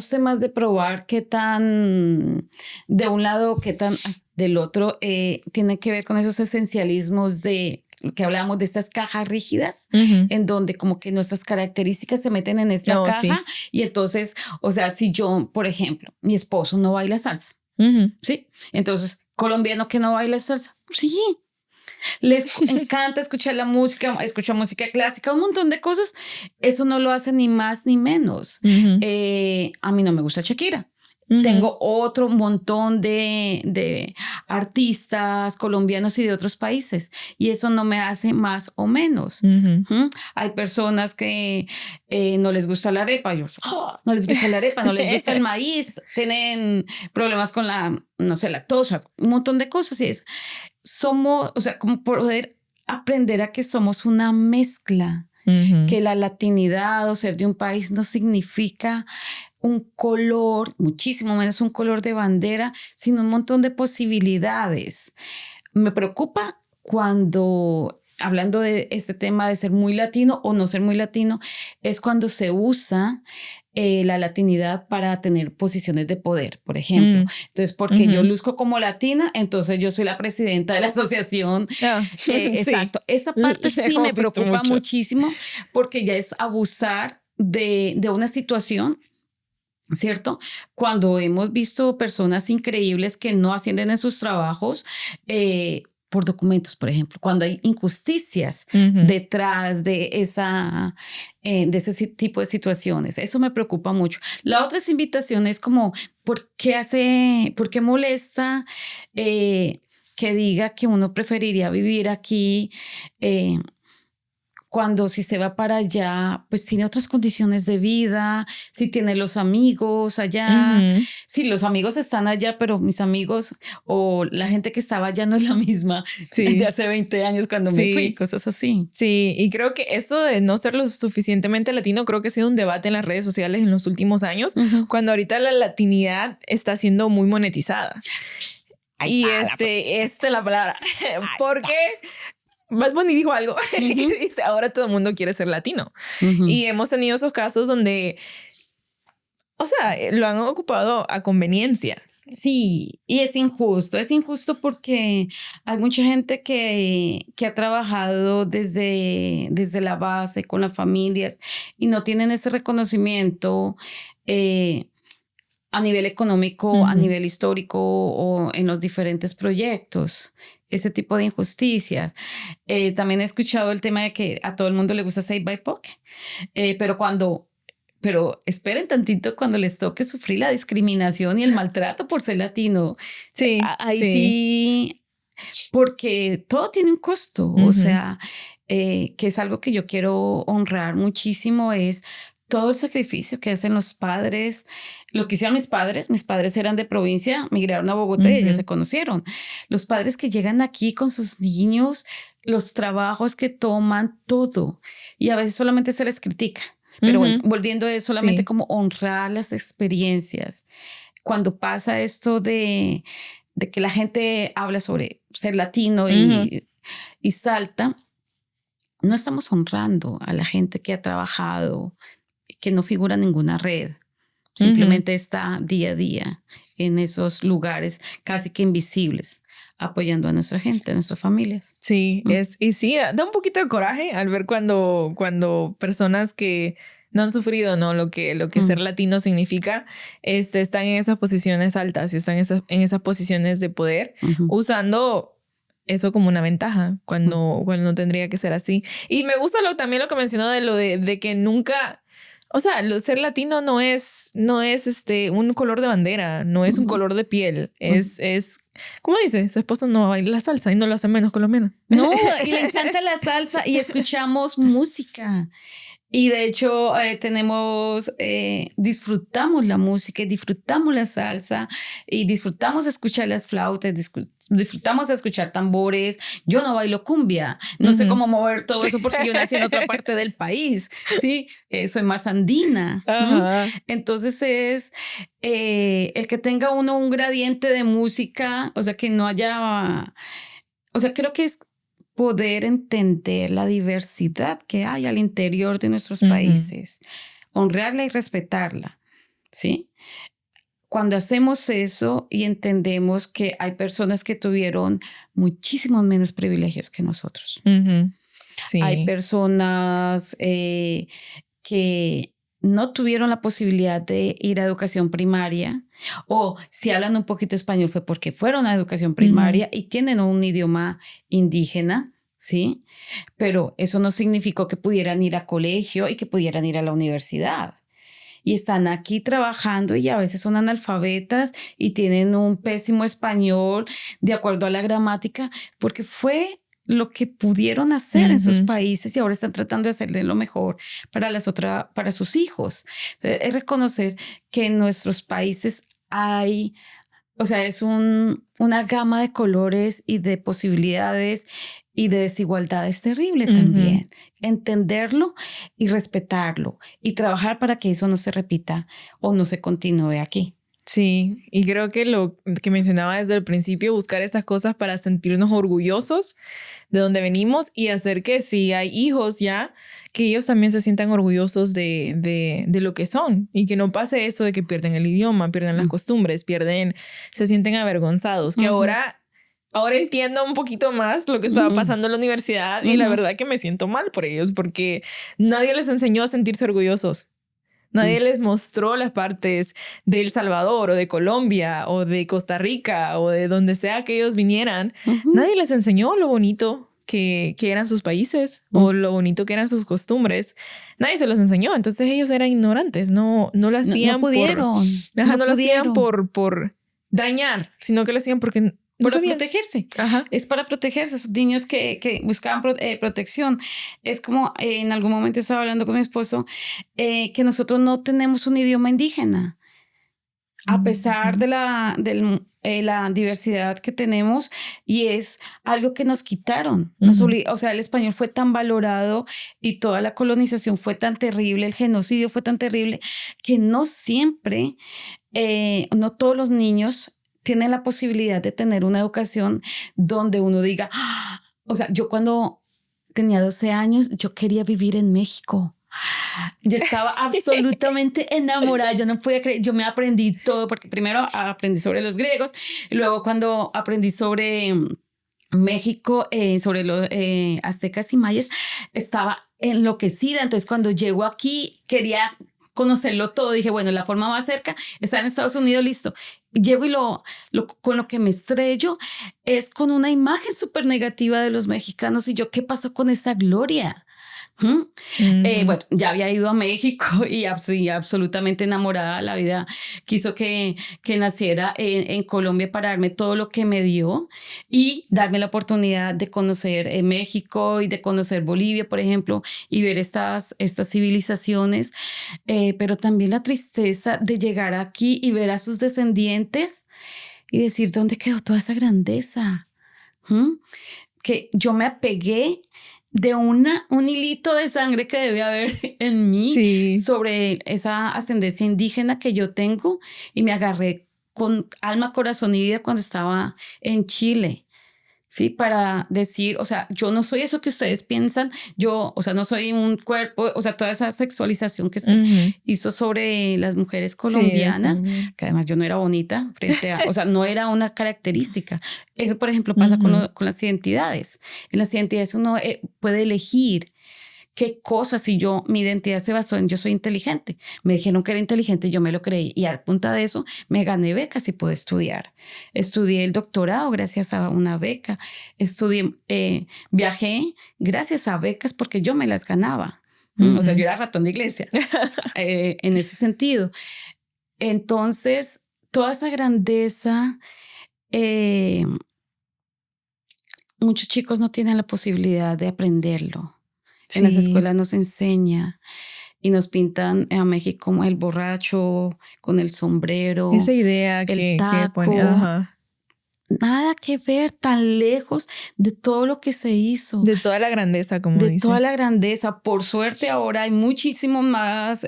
temas de probar qué tan de un lado, qué tan del otro, tiene que ver con esos esencialismos de que hablábamos de estas cajas rígidas, en donde como que nuestras características se meten en esta caja. Y entonces, o sea, si yo, por ejemplo, mi esposo no baila salsa, ¿sí? Entonces, colombiano que no baila salsa, sí. Les encanta escuchar la música, escuchar música clásica, un montón de cosas. Eso no lo hace ni más ni menos. A mí no me gusta Shakira. Tengo otro montón de artistas colombianos y de otros países. Y eso no me hace más o menos. Hay personas que no les gusta la arepa. No les gusta la arepa, no les gusta el maíz. Tienen problemas con la, no sé, lactosa. Un montón de cosas. Y somos, o sea, como poder aprender a que somos una mezcla. Que la latinidad o ser de un país no significa un color, muchísimo menos un color de bandera, sino un montón de posibilidades. Me preocupa cuando, hablando de este tema de ser muy latino o no ser muy latino, es cuando se usa la latinidad para tener posiciones de poder, por ejemplo. Entonces, porque yo luzco como latina, entonces yo soy la presidenta de la asociación. Exacto. Esa parte sí me preocupa muchísimo porque ya es abusar de una situación, ¿cierto? Cuando hemos visto personas increíbles que no ascienden en sus trabajos, por documentos, por ejemplo, cuando hay injusticias detrás de ese tipo de situaciones. Eso me preocupa mucho. La otra invitación es como, ¿por qué molesta que diga que uno preferiría vivir aquí cuando si se va para allá, pues tiene otras condiciones de vida, si tiene los amigos allá, si los amigos están allá, pero mis amigos o la gente que estaba allá no es la misma de hace 20 años cuando me fui, cosas así. Sí, y creo que eso de no ser lo suficientemente latino, creo que ha sido un debate en las redes sociales en los últimos años, cuando ahorita la latinidad está siendo muy monetizada. Y esta es la palabra. Porque Bad Bunny dijo algo que dice, ahora todo el mundo quiere ser latino. Y hemos tenido esos casos donde, o sea, lo han ocupado a conveniencia. Sí, y es injusto porque hay mucha gente que ha trabajado desde la base con las familias y no tienen ese reconocimiento a nivel económico, a nivel histórico o en los diferentes proyectos. Ese tipo de injusticias. También he escuchado el tema de que a todo el mundo le gusta Saved by Poke, pero esperen tantito cuando les toque sufrir la discriminación y el maltrato por ser latino. Sí, ahí sí, porque todo tiene un costo. O sea, que es algo que yo quiero honrar muchísimo, es todo el sacrificio que hacen los padres. Lo que hicieron mis padres eran de provincia, migraron a Bogotá y ya se conocieron. Los padres que llegan aquí con sus niños, los trabajos que toman, todo. Y a veces solamente se les critica. Pero bueno, volviendo a eso, solamente como honrar las experiencias. Cuando pasa esto de que la gente habla sobre ser latino y salta, no estamos honrando a la gente que ha trabajado, que no figura en ninguna red. Simplemente está día a día en esos lugares casi que invisibles, apoyando a nuestra gente, a nuestras familias. Sí, y sí, da un poquito de coraje al ver cuando personas que no han sufrido, ¿no? Lo que ser latino significa, están en esas posiciones altas y están en esas posiciones de poder, usando eso como una ventaja cuando no tendría que ser así. Y me gusta también lo que mencionó de que nunca... O sea, ser latino no es un color de bandera, no es un color de piel. Es ¿cómo dice? Su esposo no baila la salsa y no lo hace menos colombiano. No, y le encanta la salsa y escuchamos música. Y de hecho disfrutamos la música, disfrutamos la salsa y disfrutamos escuchar las flautas, disfrutamos de escuchar tambores. Yo no bailo cumbia, no sé cómo mover todo eso porque yo nací en otra parte del país, ¿sí? Soy más andina. Entonces es el que tenga uno un gradiente de música, o sea, que no haya, o sea, creo que es poder entender la diversidad que hay al interior de nuestros países, honrarla y respetarla, ¿sí? Cuando hacemos eso y entendemos que hay personas que tuvieron muchísimos menos privilegios que nosotros. Sí. Hay personas que no tuvieron la posibilidad de ir a educación primaria, o si hablan un poquito español fue porque fueron a educación primaria y tienen un idioma indígena, ¿sí? Pero eso no significó que pudieran ir a colegio y que pudieran ir a la universidad. Y están aquí trabajando y a veces son analfabetas y tienen un pésimo español de acuerdo a la gramática, porque fue lo que pudieron hacer en sus países y ahora están tratando de hacerle lo mejor para sus hijos. Entonces, es reconocer que en nuestros países hay, o sea, es una gama de colores y de posibilidades y de desigualdades terrible también. Entenderlo y respetarlo y trabajar para que eso no se repita o no se continúe aquí. Sí, y creo que lo que mencionaba desde el principio, buscar esas cosas para sentirnos orgullosos de donde venimos y hacer que si hay hijos ya, que ellos también se sientan orgullosos de lo que son y que no pase eso de que pierden el idioma, pierden las costumbres, se sienten avergonzados, que ahora entiendo un poquito más lo que estaba pasando en la universidad y la verdad que me siento mal por ellos porque nadie les enseñó a sentirse orgullosos. Nadie les mostró las partes de El Salvador o de Colombia o de Costa Rica o de donde sea que ellos vinieran. Nadie les enseñó lo bonito que eran sus países o lo bonito que eran sus costumbres. Nadie se los enseñó. Entonces ellos eran ignorantes. No lo hacían no pudieron. No lo hacían por dañar, sino que lo hacían porque para protegerse. Ajá. Es para protegerse. Esos niños que buscaban protección. Es como en algún momento estaba hablando con mi esposo que nosotros no tenemos un idioma indígena. A pesar de la diversidad que tenemos, y es algo que nos quitaron. O sea, el español fue tan valorado y toda la colonización fue tan terrible, el genocidio fue tan terrible, que no siempre, no todos los niños tienen la posibilidad de tener una educación donde uno diga, ¡ah! O sea, yo cuando tenía 12 años, yo quería vivir en México. Yo estaba absolutamente enamorada, yo no podía creer, yo me aprendí todo, porque primero aprendí sobre los griegos, y luego cuando aprendí sobre México, sobre los aztecas y mayas, estaba enloquecida. Entonces cuando llego aquí quería conocerlo todo, dije, bueno, la forma más cerca está en Estados Unidos, listo. Llego y con lo que me estrello es con una imagen súper negativa de los mexicanos y yo, ¿qué pasó con esa gloria? Bueno, ya había ido a México y absolutamente enamorada. La vida quiso que naciera en Colombia para darme todo lo que me dio y darme la oportunidad de conocer México y de conocer Bolivia, por ejemplo, y ver estas civilizaciones, pero también la tristeza de llegar aquí y ver a sus descendientes y decir, ¿dónde quedó toda esa grandeza? Que yo me apegué de un hilito de sangre que debe haber en mí sobre esa ascendencia indígena que yo tengo, y me agarré con alma, corazón y vida cuando estaba en Chile. Sí, para decir, o sea, yo no soy eso que ustedes piensan, yo, o sea, no soy un cuerpo, o sea, toda esa sexualización que se hizo sobre las mujeres colombianas, que además yo no era bonita frente a, o sea, no era una característica. Eso, por ejemplo, pasa con las identidades. En las identidades uno puede elegir qué cosas, si mi identidad se basó en yo soy inteligente. Me dijeron que era inteligente, yo me lo creí. Y a punta de eso me gané becas y pude estudiar. Estudié el doctorado gracias a una beca. Viajé gracias a becas porque yo me las ganaba. O sea, yo era ratón de iglesia en ese sentido. Entonces, toda esa grandeza, muchos chicos no tienen la posibilidad de aprenderlo. En las Sí. escuelas nos enseña y nos pintan a México como el borracho, con el sombrero, Esa idea el que pone, taco. ajá, Nada que ver, tan lejos de todo lo que se hizo, de toda la grandeza, como de toda dice. la grandeza. Por suerte ahora hay muchísimos más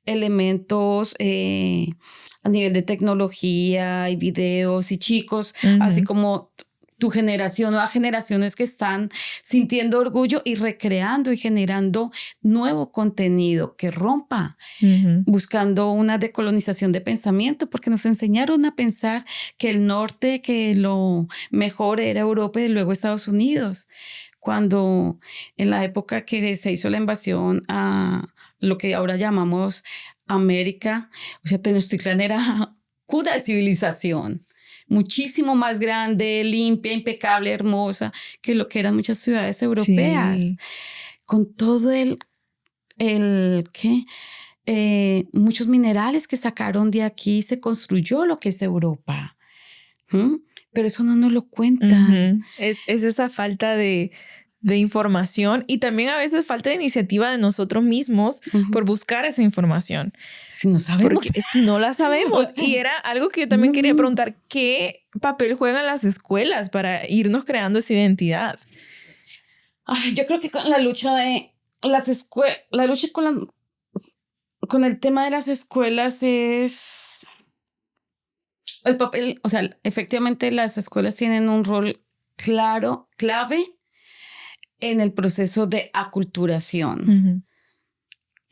elementos a nivel de tecnología y videos y chicos, así Ujú, como tu generación, nuevas generaciones que están sintiendo orgullo y recreando y generando nuevo contenido que rompa, ujú. buscando una decolonización de pensamiento, porque nos enseñaron a pensar que el norte, que lo mejor era Europa y luego Estados Unidos, cuando en la época que se hizo la invasión a lo que ahora llamamos América, o sea, Tenochtitlán era una civilización muchísimo más grande, limpia, impecable, hermosa, que lo que eran muchas ciudades europeas, Sí, con todo ¿qué? Muchos minerales que sacaron de aquí, se construyó lo que es Europa. ¿Mm? Pero eso no nos lo cuentan. ujú. Es esa falta de información y también a veces falta de iniciativa de nosotros mismos Ujú. por buscar esa información, Si no sabemos. porque si no la O sabemos. sea, Y era algo que yo también quería mm, preguntar, ¿qué papel juegan las escuelas para irnos creando esa identidad? yo creo que con la lucha de las escuelas, la lucha con el tema de las escuelas es el papel, o sea, efectivamente las escuelas tienen un rol clave en el proceso de aculturación.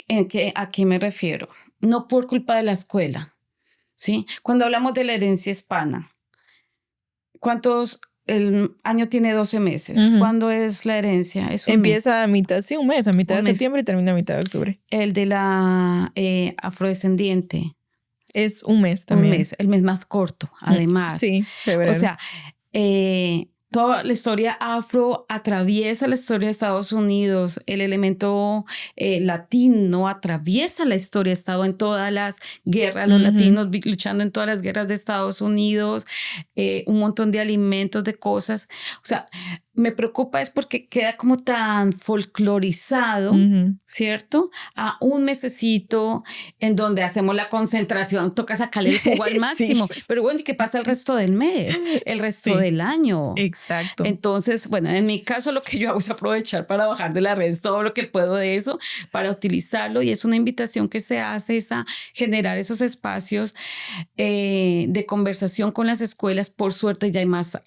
Ujú. ¿A qué me refiero? No por culpa de la escuela, ¿sí? Cuando hablamos de la herencia hispana, ¿cuántos? El año tiene 12 meses. Ujú. ¿Cuándo es la herencia? Es un mes. Empieza a mitad, sí, un mes, a mitad Un de mes. septiembre y termina a mitad de octubre. El de la afrodescendiente, Es un mes un también. mes, el mes más corto, además. Sí, O febrero. sea, toda la historia afro atraviesa la historia de Estados Unidos, el elemento latino atraviesa la historia, ha estado en todas las guerras, los Ujú. latinos luchando en todas las guerras de Estados Unidos, un montón de alimentos, de cosas. O sea, me preocupa es porque queda como tan folclorizado, Ujú. ¿cierto? A un mesecito en donde hacemos la concentración, toca sacarle el jugo al Sí, máximo, pero bueno, ¿y qué pasa el resto del mes? El resto sí, del año. exacto. Entonces, bueno, en mi caso lo que yo hago es aprovechar para bajar de la red todo lo que puedo de eso, para utilizarlo y es una invitación que se hace es a generar esos espacios de conversación con las escuelas. Por suerte ya hay más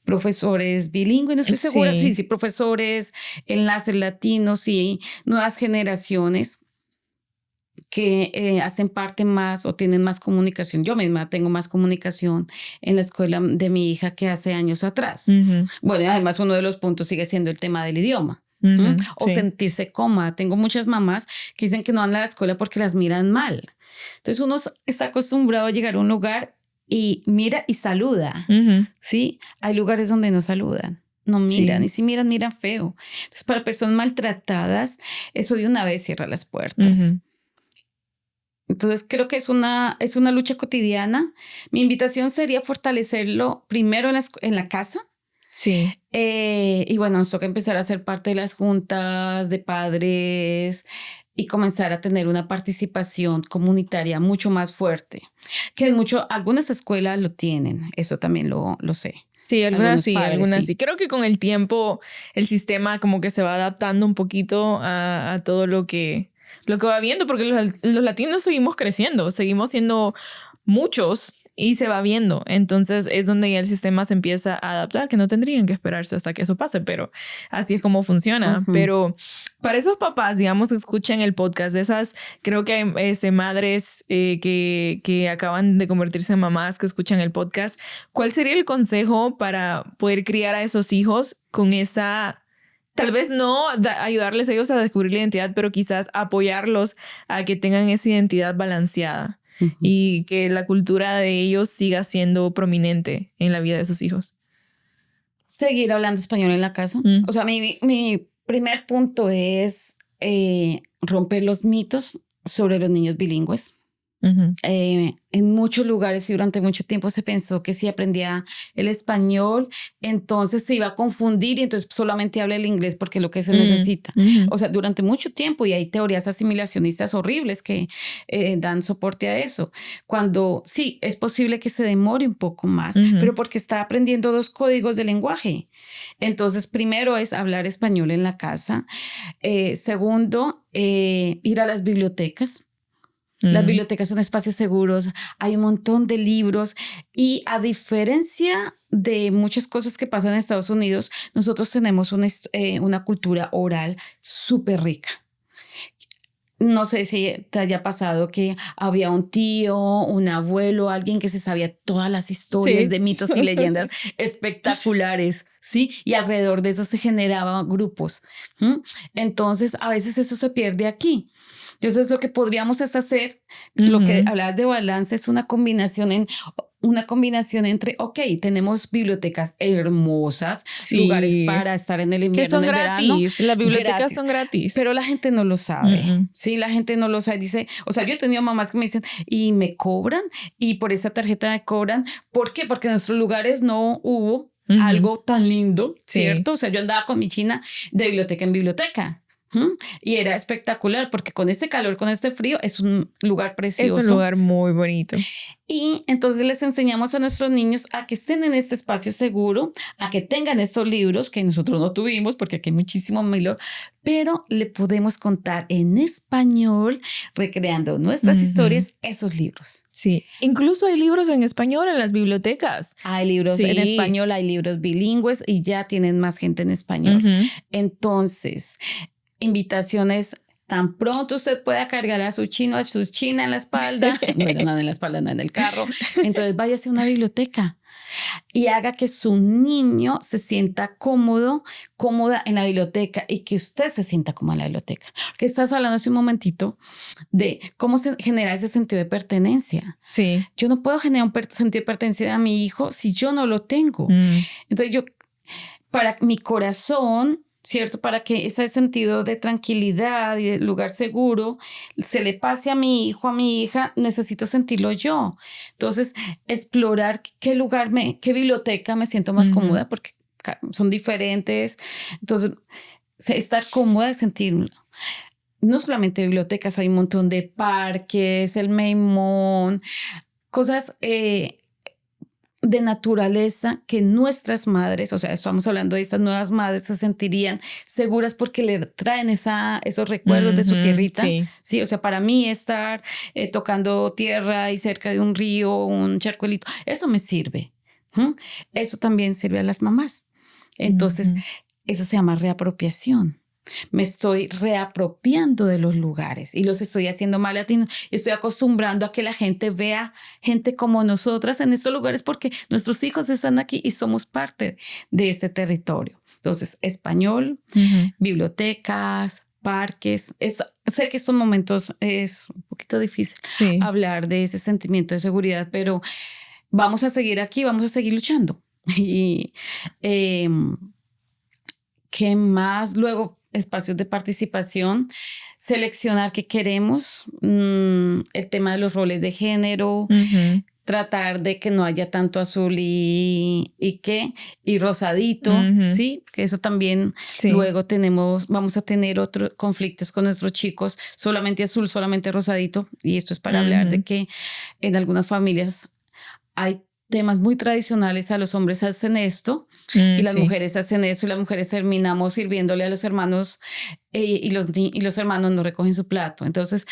profesores bilingües, no estoy segura, sí, Sí, sí, profesores, enlaces latinos, sí, nuevas generaciones que hacen parte más o tienen más comunicación. Yo misma tengo más comunicación en la escuela de mi hija que hace años atrás. ujú, Bueno, y además uno de los puntos sigue siendo el tema del idioma. ujú, O sí, sentirse cómoda. Tengo muchas mamás que dicen que no van a la escuela porque las miran mal. Entonces uno está acostumbrado a llegar a un lugar y mira y saluda. ujú, ¿Sí? Hay lugares donde no saludan. No miran, sí, y si miran, miran feo. Entonces, para personas maltratadas, eso de una vez cierra las puertas. ujú, Entonces creo que es una lucha cotidiana. Mi invitación sería fortalecerlo primero en la casa. sí, Y bueno, nos toca empezar a ser parte de las juntas de padres y comenzar a tener una participación comunitaria mucho más fuerte, que algunas escuelas lo tienen, eso también lo sé. sí, Algunos padres, algunas sí. sí. Creo que con el tiempo el sistema como que se va adaptando un poquito a todo lo que va viendo, porque los latinos seguimos creciendo, seguimos siendo muchos y se va viendo. Entonces es donde ya el sistema se empieza a adaptar, que no tendrían que esperarse hasta que eso pase, pero así es como funciona. Ujú. Pero para esos papás, digamos, que escuchan el podcast, de esas, creo que hay madres que acaban de convertirse en mamás que escuchan el podcast, ¿cuál sería el consejo para poder criar a esos hijos con esa... Tal vez no ayudarles a ellos a descubrir la identidad, pero quizás apoyarlos a que tengan esa identidad balanceada Ujú. y que la cultura de ellos siga siendo prominente en la vida de sus hijos? Seguir hablando español en la casa. Mm, O sea, mi primer punto es romper los mitos sobre los niños bilingües. En muchos lugares y durante mucho tiempo se pensó que si aprendía el español, entonces se iba a confundir y entonces solamente habla el inglés porque es lo que se necesita. O sea, durante mucho tiempo, y hay teorías asimilacionistas horribles que dan soporte a eso. Cuando sí, es posible que se demore un poco más, pero porque está aprendiendo 2 códigos de lenguaje. Entonces, primero es hablar español en la casa. Segundo, ir a las bibliotecas. Las bibliotecas son espacios seguros, hay un montón de libros y a diferencia de muchas cosas que pasan en Estados Unidos, nosotros tenemos una cultura oral súper rica. No sé si te haya pasado que había un tío, un abuelo, alguien que se sabía todas las historias de mitos y leyendas espectaculares, ¿sí? Y alrededor de eso se generaban grupos. Entonces, a veces eso se pierde aquí. Entonces, lo que podríamos es hacer, lo que hablabas de balance, es una combinación entre, ok, tenemos bibliotecas hermosas, lugares para estar en el invierno, que son en el verano. Las bibliotecas gratis, son gratis. pero la gente no lo sabe. Sí, la gente no lo sabe. Dice, o sea, yo he tenido mamás que me dicen, y me cobran, y por esa tarjeta me cobran. ¿Por qué? Porque en nuestros lugares no hubo algo tan lindo, ¿cierto? O sea, yo andaba con mi china de biblioteca en biblioteca. Y era espectacular porque con ese calor, con este frío, es un lugar precioso. Es un lugar muy bonito. Y entonces les enseñamos a nuestros niños a que estén en este espacio seguro, a que tengan estos libros que nosotros no tuvimos porque aquí hay muchísimo Milo, pero le podemos contar en español, recreando nuestras historias, esos libros. Sí, incluso hay libros en español en las bibliotecas. Hay libros en español, hay libros bilingües y ya tienen más gente en español. Entonces, invitaciones. Tan pronto usted pueda cargar a su chino, a su china en la espalda, bueno, no en la espalda, no en el carro, entonces váyase a una biblioteca y haga que su niño se sienta cómoda en la biblioteca y que usted se sienta cómoda en la biblioteca. Que estás hablando hace un momentito de cómo se genera ese sentido de pertenencia. Sí. Yo no puedo generar un sentido de pertenencia a mi hijo si yo no lo tengo. Entonces para mi corazón, ¿cierto? Para que ese sentido de tranquilidad y de lugar seguro se le pase a mi hijo, a mi hija, necesito sentirlo yo. Entonces, explorar qué biblioteca me siento más cómoda porque son diferentes. Entonces, estar cómoda de sentirlo. No solamente bibliotecas, hay un montón de parques, el Maimón, cosas de naturaleza que nuestras madres, o sea, estamos hablando de estas nuevas madres, se sentirían seguras porque le traen esos recuerdos de su tierrita. Sí, o sea, para mí estar tocando tierra y cerca de un río, un charcuelito, eso me sirve. Eso también sirve a las mamás. Entonces, eso se llama reapropiación. Me estoy reapropiando de los lugares y los estoy haciendo más latinos. Estoy acostumbrando a que la gente vea gente como nosotras en estos lugares porque nuestros hijos están aquí y somos parte de este territorio. Entonces, español, bibliotecas, parques. Sé que estos momentos es un poquito difícil hablar de ese sentimiento de seguridad, pero vamos a seguir aquí, vamos a seguir luchando. Y ¿qué más? Luego, espacios de participación, seleccionar qué queremos, el tema de los roles de género, tratar de que no haya tanto azul y rosadito, ¿sí? Que eso también luego vamos a tener otros conflictos con nuestros chicos, solamente azul, solamente rosadito, y esto es para hablar de que en algunas familias hay temas muy tradicionales, a los hombres hacen esto y las mujeres hacen eso y las mujeres terminamos sirviéndole a los hermanos y los hermanos no recogen su plato. Entonces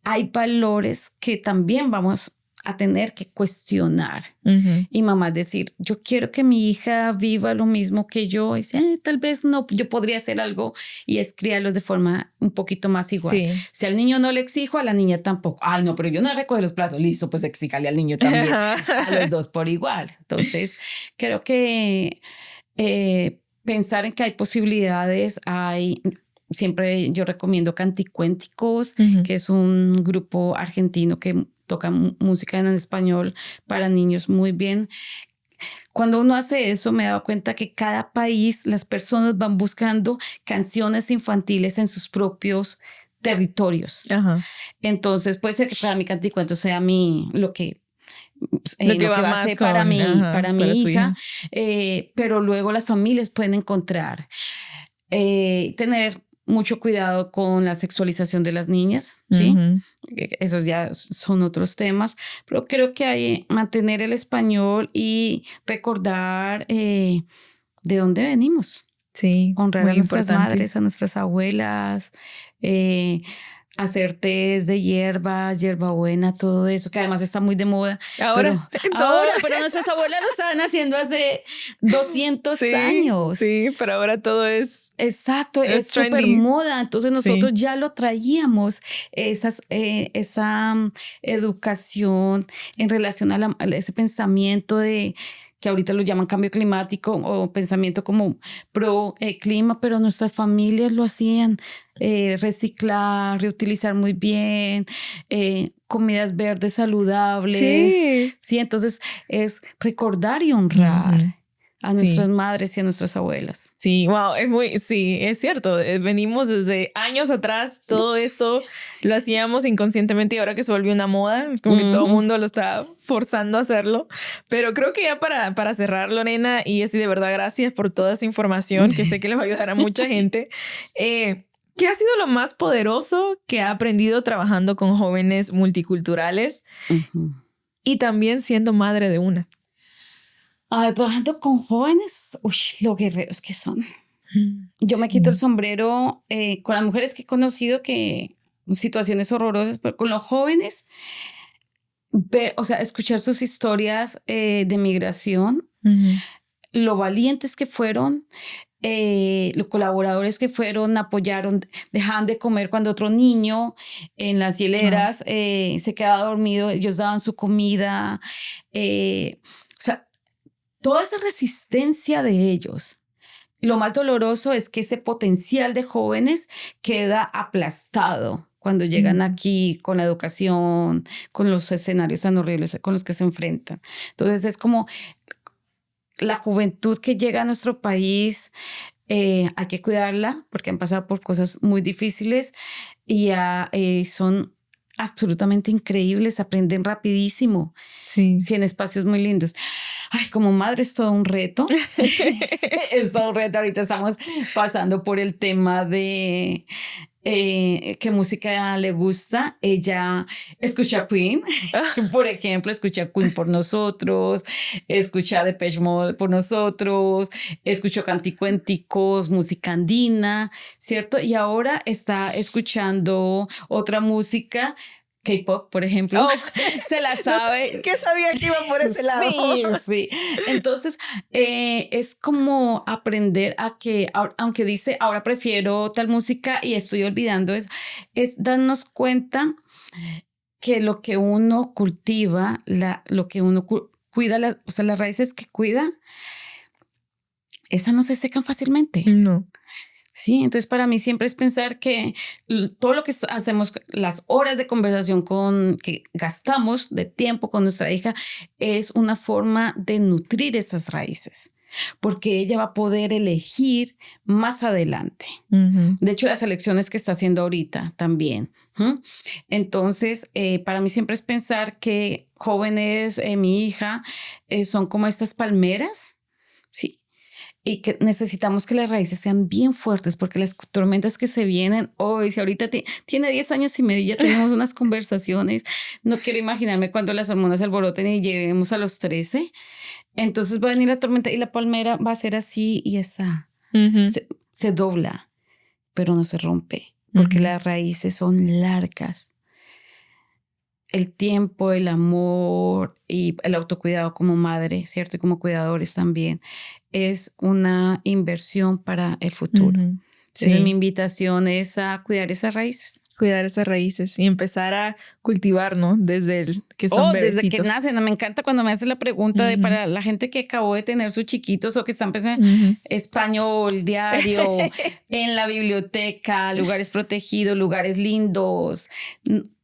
hay valores que también vamos a tener que cuestionar y mamá decir, yo quiero que mi hija viva lo mismo que yo y dice, tal vez no, yo podría hacer algo y es criarlos de forma un poquito más igual. Si al niño no le exijo, a la niña tampoco. Ay, no, pero yo no recojo los platos. Listo, pues exíjale al niño también. A los dos por igual. Entonces, creo que pensar en que hay posibilidades, siempre yo recomiendo Canticuénticos, que es un grupo argentino que toca música en español para niños muy bien. Cuando uno hace eso, me he dado cuenta que cada país, las personas van buscando canciones infantiles en sus propios territorios. Ajá. Entonces puede ser que para mi canticuento sea lo que Va va a más ser con, para para mi su hija, pero luego las familias pueden encontrar, tener mucho cuidado con la sexualización de las niñas, ¿sí? Esos ya son otros temas, pero creo que hay mantener el español y recordar de dónde venimos. Sí, Honrar muy a nuestras importante. madres, a nuestras abuelas, hacer tés de hierbabuena, todo eso, que además está muy de moda. Ahora, Pero nuestras abuelas lo estaban haciendo hace 200 sí, años. Sí, pero ahora todo es... Exacto, es súper trendy. moda. Entonces nosotros Sí. ya lo traíamos, esa educación en relación a ese pensamiento de que ahorita lo llaman cambio climático o pensamiento como pro clima, pero nuestras familias lo hacían, reciclar, reutilizar muy bien, comidas verdes saludables. Sí, entonces es recordar y honrar a nuestras madres y a nuestras abuelas. Sí, wow, sí, es cierto. Venimos desde años atrás, todo eso lo hacíamos inconscientemente y ahora que se volvió una moda, como que todo el mundo lo está forzando a hacerlo. Pero creo que ya para cerrar, Lorena, y así de verdad, gracias por toda esa información que sé que les va a ayudar a mucha gente. ¿Qué ha sido lo más poderoso que ha aprendido trabajando con jóvenes multiculturales y también siendo madre de una? Trabajando con jóvenes, lo guerreros que son. Yo me quito el sombrero con las mujeres que he conocido, que situaciones horrorosas, pero con los jóvenes, escuchar sus historias de migración, lo valientes que fueron, los colaboradores que fueron, apoyaron, dejaban de comer cuando otro niño en las hieleras se quedaba dormido, ellos daban su comida, toda esa resistencia de ellos. Lo más doloroso es que ese potencial de jóvenes queda aplastado cuando llegan aquí con la educación, con los escenarios tan horribles con los que se enfrentan. Entonces es como la juventud que llega a nuestro país, hay que cuidarla porque han pasado por cosas muy difíciles y son absolutamente increíbles, aprenden rapidísimo. Sí, en espacios muy lindos. Ay, como madre es todo un reto. Es todo un reto. Ahorita estamos pasando por el tema de qué música le gusta. Ella escucha Queen, por ejemplo, escucha Queen por nosotros, escucha Depeche Mode por nosotros, escuchó canticuenticos, música andina, ¿cierto? Y ahora está escuchando otra música, K-pop, por ejemplo. Se la sabe. ¿Qué sabía que iba por ese lado? Sí. Entonces, es como aprender a que, aunque dice, ahora prefiero tal música y estoy olvidando, es darnos cuenta que lo que uno cultiva, lo que uno cuida, las raíces que cuida, esas no se secan fácilmente. No. Sí, entonces para mí siempre es pensar que todo lo que hacemos, las horas de conversación que gastamos de tiempo con nuestra hija, es una forma de nutrir esas raíces, porque ella va a poder elegir más adelante. De hecho, las elecciones que está haciendo ahorita también. Entonces, para mí siempre es pensar que jóvenes, mi hija, son como estas palmeras, ¿sí? Y que necesitamos que las raíces sean bien fuertes porque las tormentas que se vienen hoy, si ahorita tiene 10 años y medio, ya tenemos unas conversaciones, no quiero imaginarme cuando las hormonas se alboroten y lleguemos a los 13, entonces va a venir la tormenta y la palmera va a ser así y esa se dobla, pero no se rompe porque las raíces son largas. El tiempo, el amor y el autocuidado como madre, ¿cierto? Y como cuidadores también, es una inversión para el futuro. Sí. Entonces, mi invitación es a cuidar esas raíces. Cuidar esas raíces y empezar a cultivar, ¿no? Desde que son bebecitos. Desde que nacen. Me encanta cuando me haces la pregunta de para la gente que acabó de tener sus chiquitos o que están pensando español, diario, en la biblioteca, lugares protegidos, lugares lindos,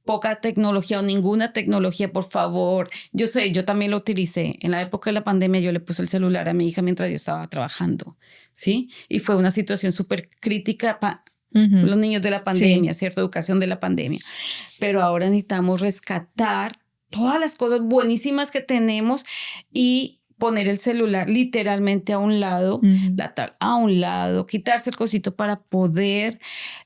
poca tecnología o ninguna tecnología, por favor. Yo sé, yo también lo utilicé. En la época de la pandemia yo le puse el celular a mi hija mientras yo estaba trabajando, ¿sí? Y fue una situación súper crítica los niños de la pandemia, ¿cierto? Educación de la pandemia. Pero ahora necesitamos rescatar todas las cosas buenísimas que tenemos y poner el celular literalmente a un lado, la tablet a un lado, quitarse el cosito para poder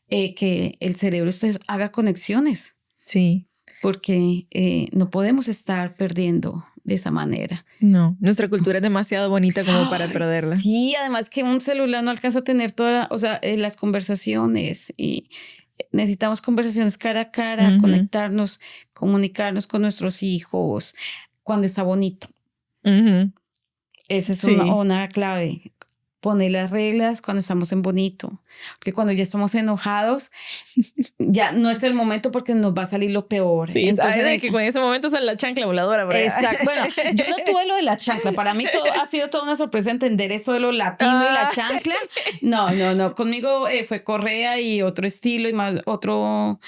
que el cerebro haga conexiones. Sí. Porque no podemos estar perdiendo de esa manera. No, nuestra cultura es demasiado bonita como para perderla. Sí, además que un celular no alcanza a tener las conversaciones y necesitamos conversaciones cara a cara, conectarnos, comunicarnos con nuestros hijos cuando está bonito. Esa es una clave. Poner las reglas cuando estamos en bonito. Porque cuando ya estamos enojados, ya no es el momento porque nos va a salir lo peor. Sí, entonces que en ese momento sale la chancla voladora. Exacto. Bueno, yo no tuve lo de la chancla. Para mí ha sido toda una sorpresa entender eso de lo latino y la chancla. No. Conmigo fue correa y otro estilo y más otro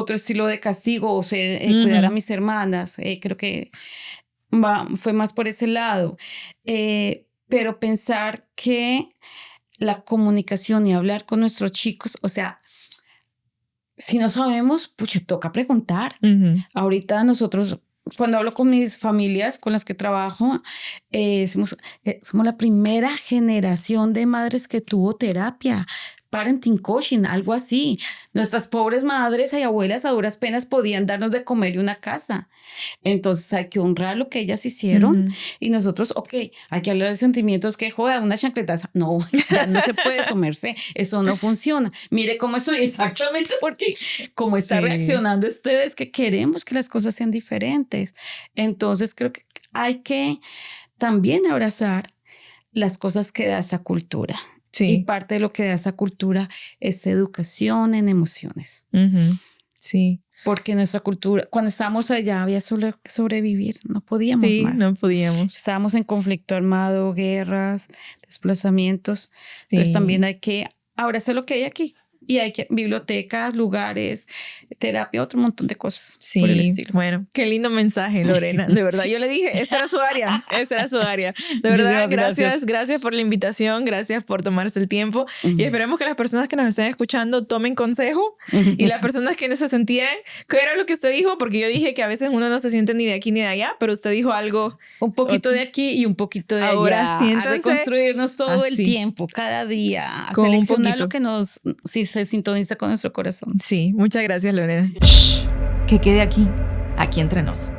estilo de castigo, o sea, cuidar a mis hermanas. Creo que fue más por ese lado. Pero pensar que la comunicación y hablar con nuestros chicos, o sea, si no sabemos, pues toca preguntar. Ahorita nosotros, cuando hablo con mis familias con las que trabajo, somos la primera generación de madres que tuvo terapia. Parenting coaching, algo así. Nuestras pobres madres y abuelas a duras penas podían darnos de comer y una casa. Entonces hay que honrar lo que ellas hicieron y nosotros, hay que hablar de sentimientos, que joda, una chancletaza. No, ya no se puede somerse, eso no funciona. Mire cómo estoy exactamente, porque cómo está reaccionando ustedes, que queremos que las cosas sean diferentes. Entonces creo que hay que también abrazar las cosas que da esta cultura. Sí. Y parte de lo que da esa cultura es educación en emociones. Sí. Porque nuestra cultura, cuando estábamos allá, había sobrevivir. No podíamos más. Sí, no podíamos. Estábamos en conflicto armado, guerras, desplazamientos. Sí. Entonces también hay que abrazar lo que hay aquí. Y hay que bibliotecas, lugares, terapia, otro montón de cosas por el estilo. Bueno, qué lindo mensaje, Lorena. De verdad, yo le dije, esta era su área. De verdad, gracias por la invitación, gracias por tomarse el tiempo. Y esperemos que las personas que nos estén escuchando tomen consejo. Y las personas que no se sentían, ¿qué era lo que usted dijo? Porque yo dije que a veces uno no se siente ni de aquí ni de allá, pero usted dijo algo. Un poquito de aquí y un poquito de allá. Ahora siéntanse. A reconstruirnos todo el tiempo, cada día. A seleccionar lo que nos... se sintoniza con nuestro corazón. Sí, muchas gracias, Lorena. Que quede aquí entre nos.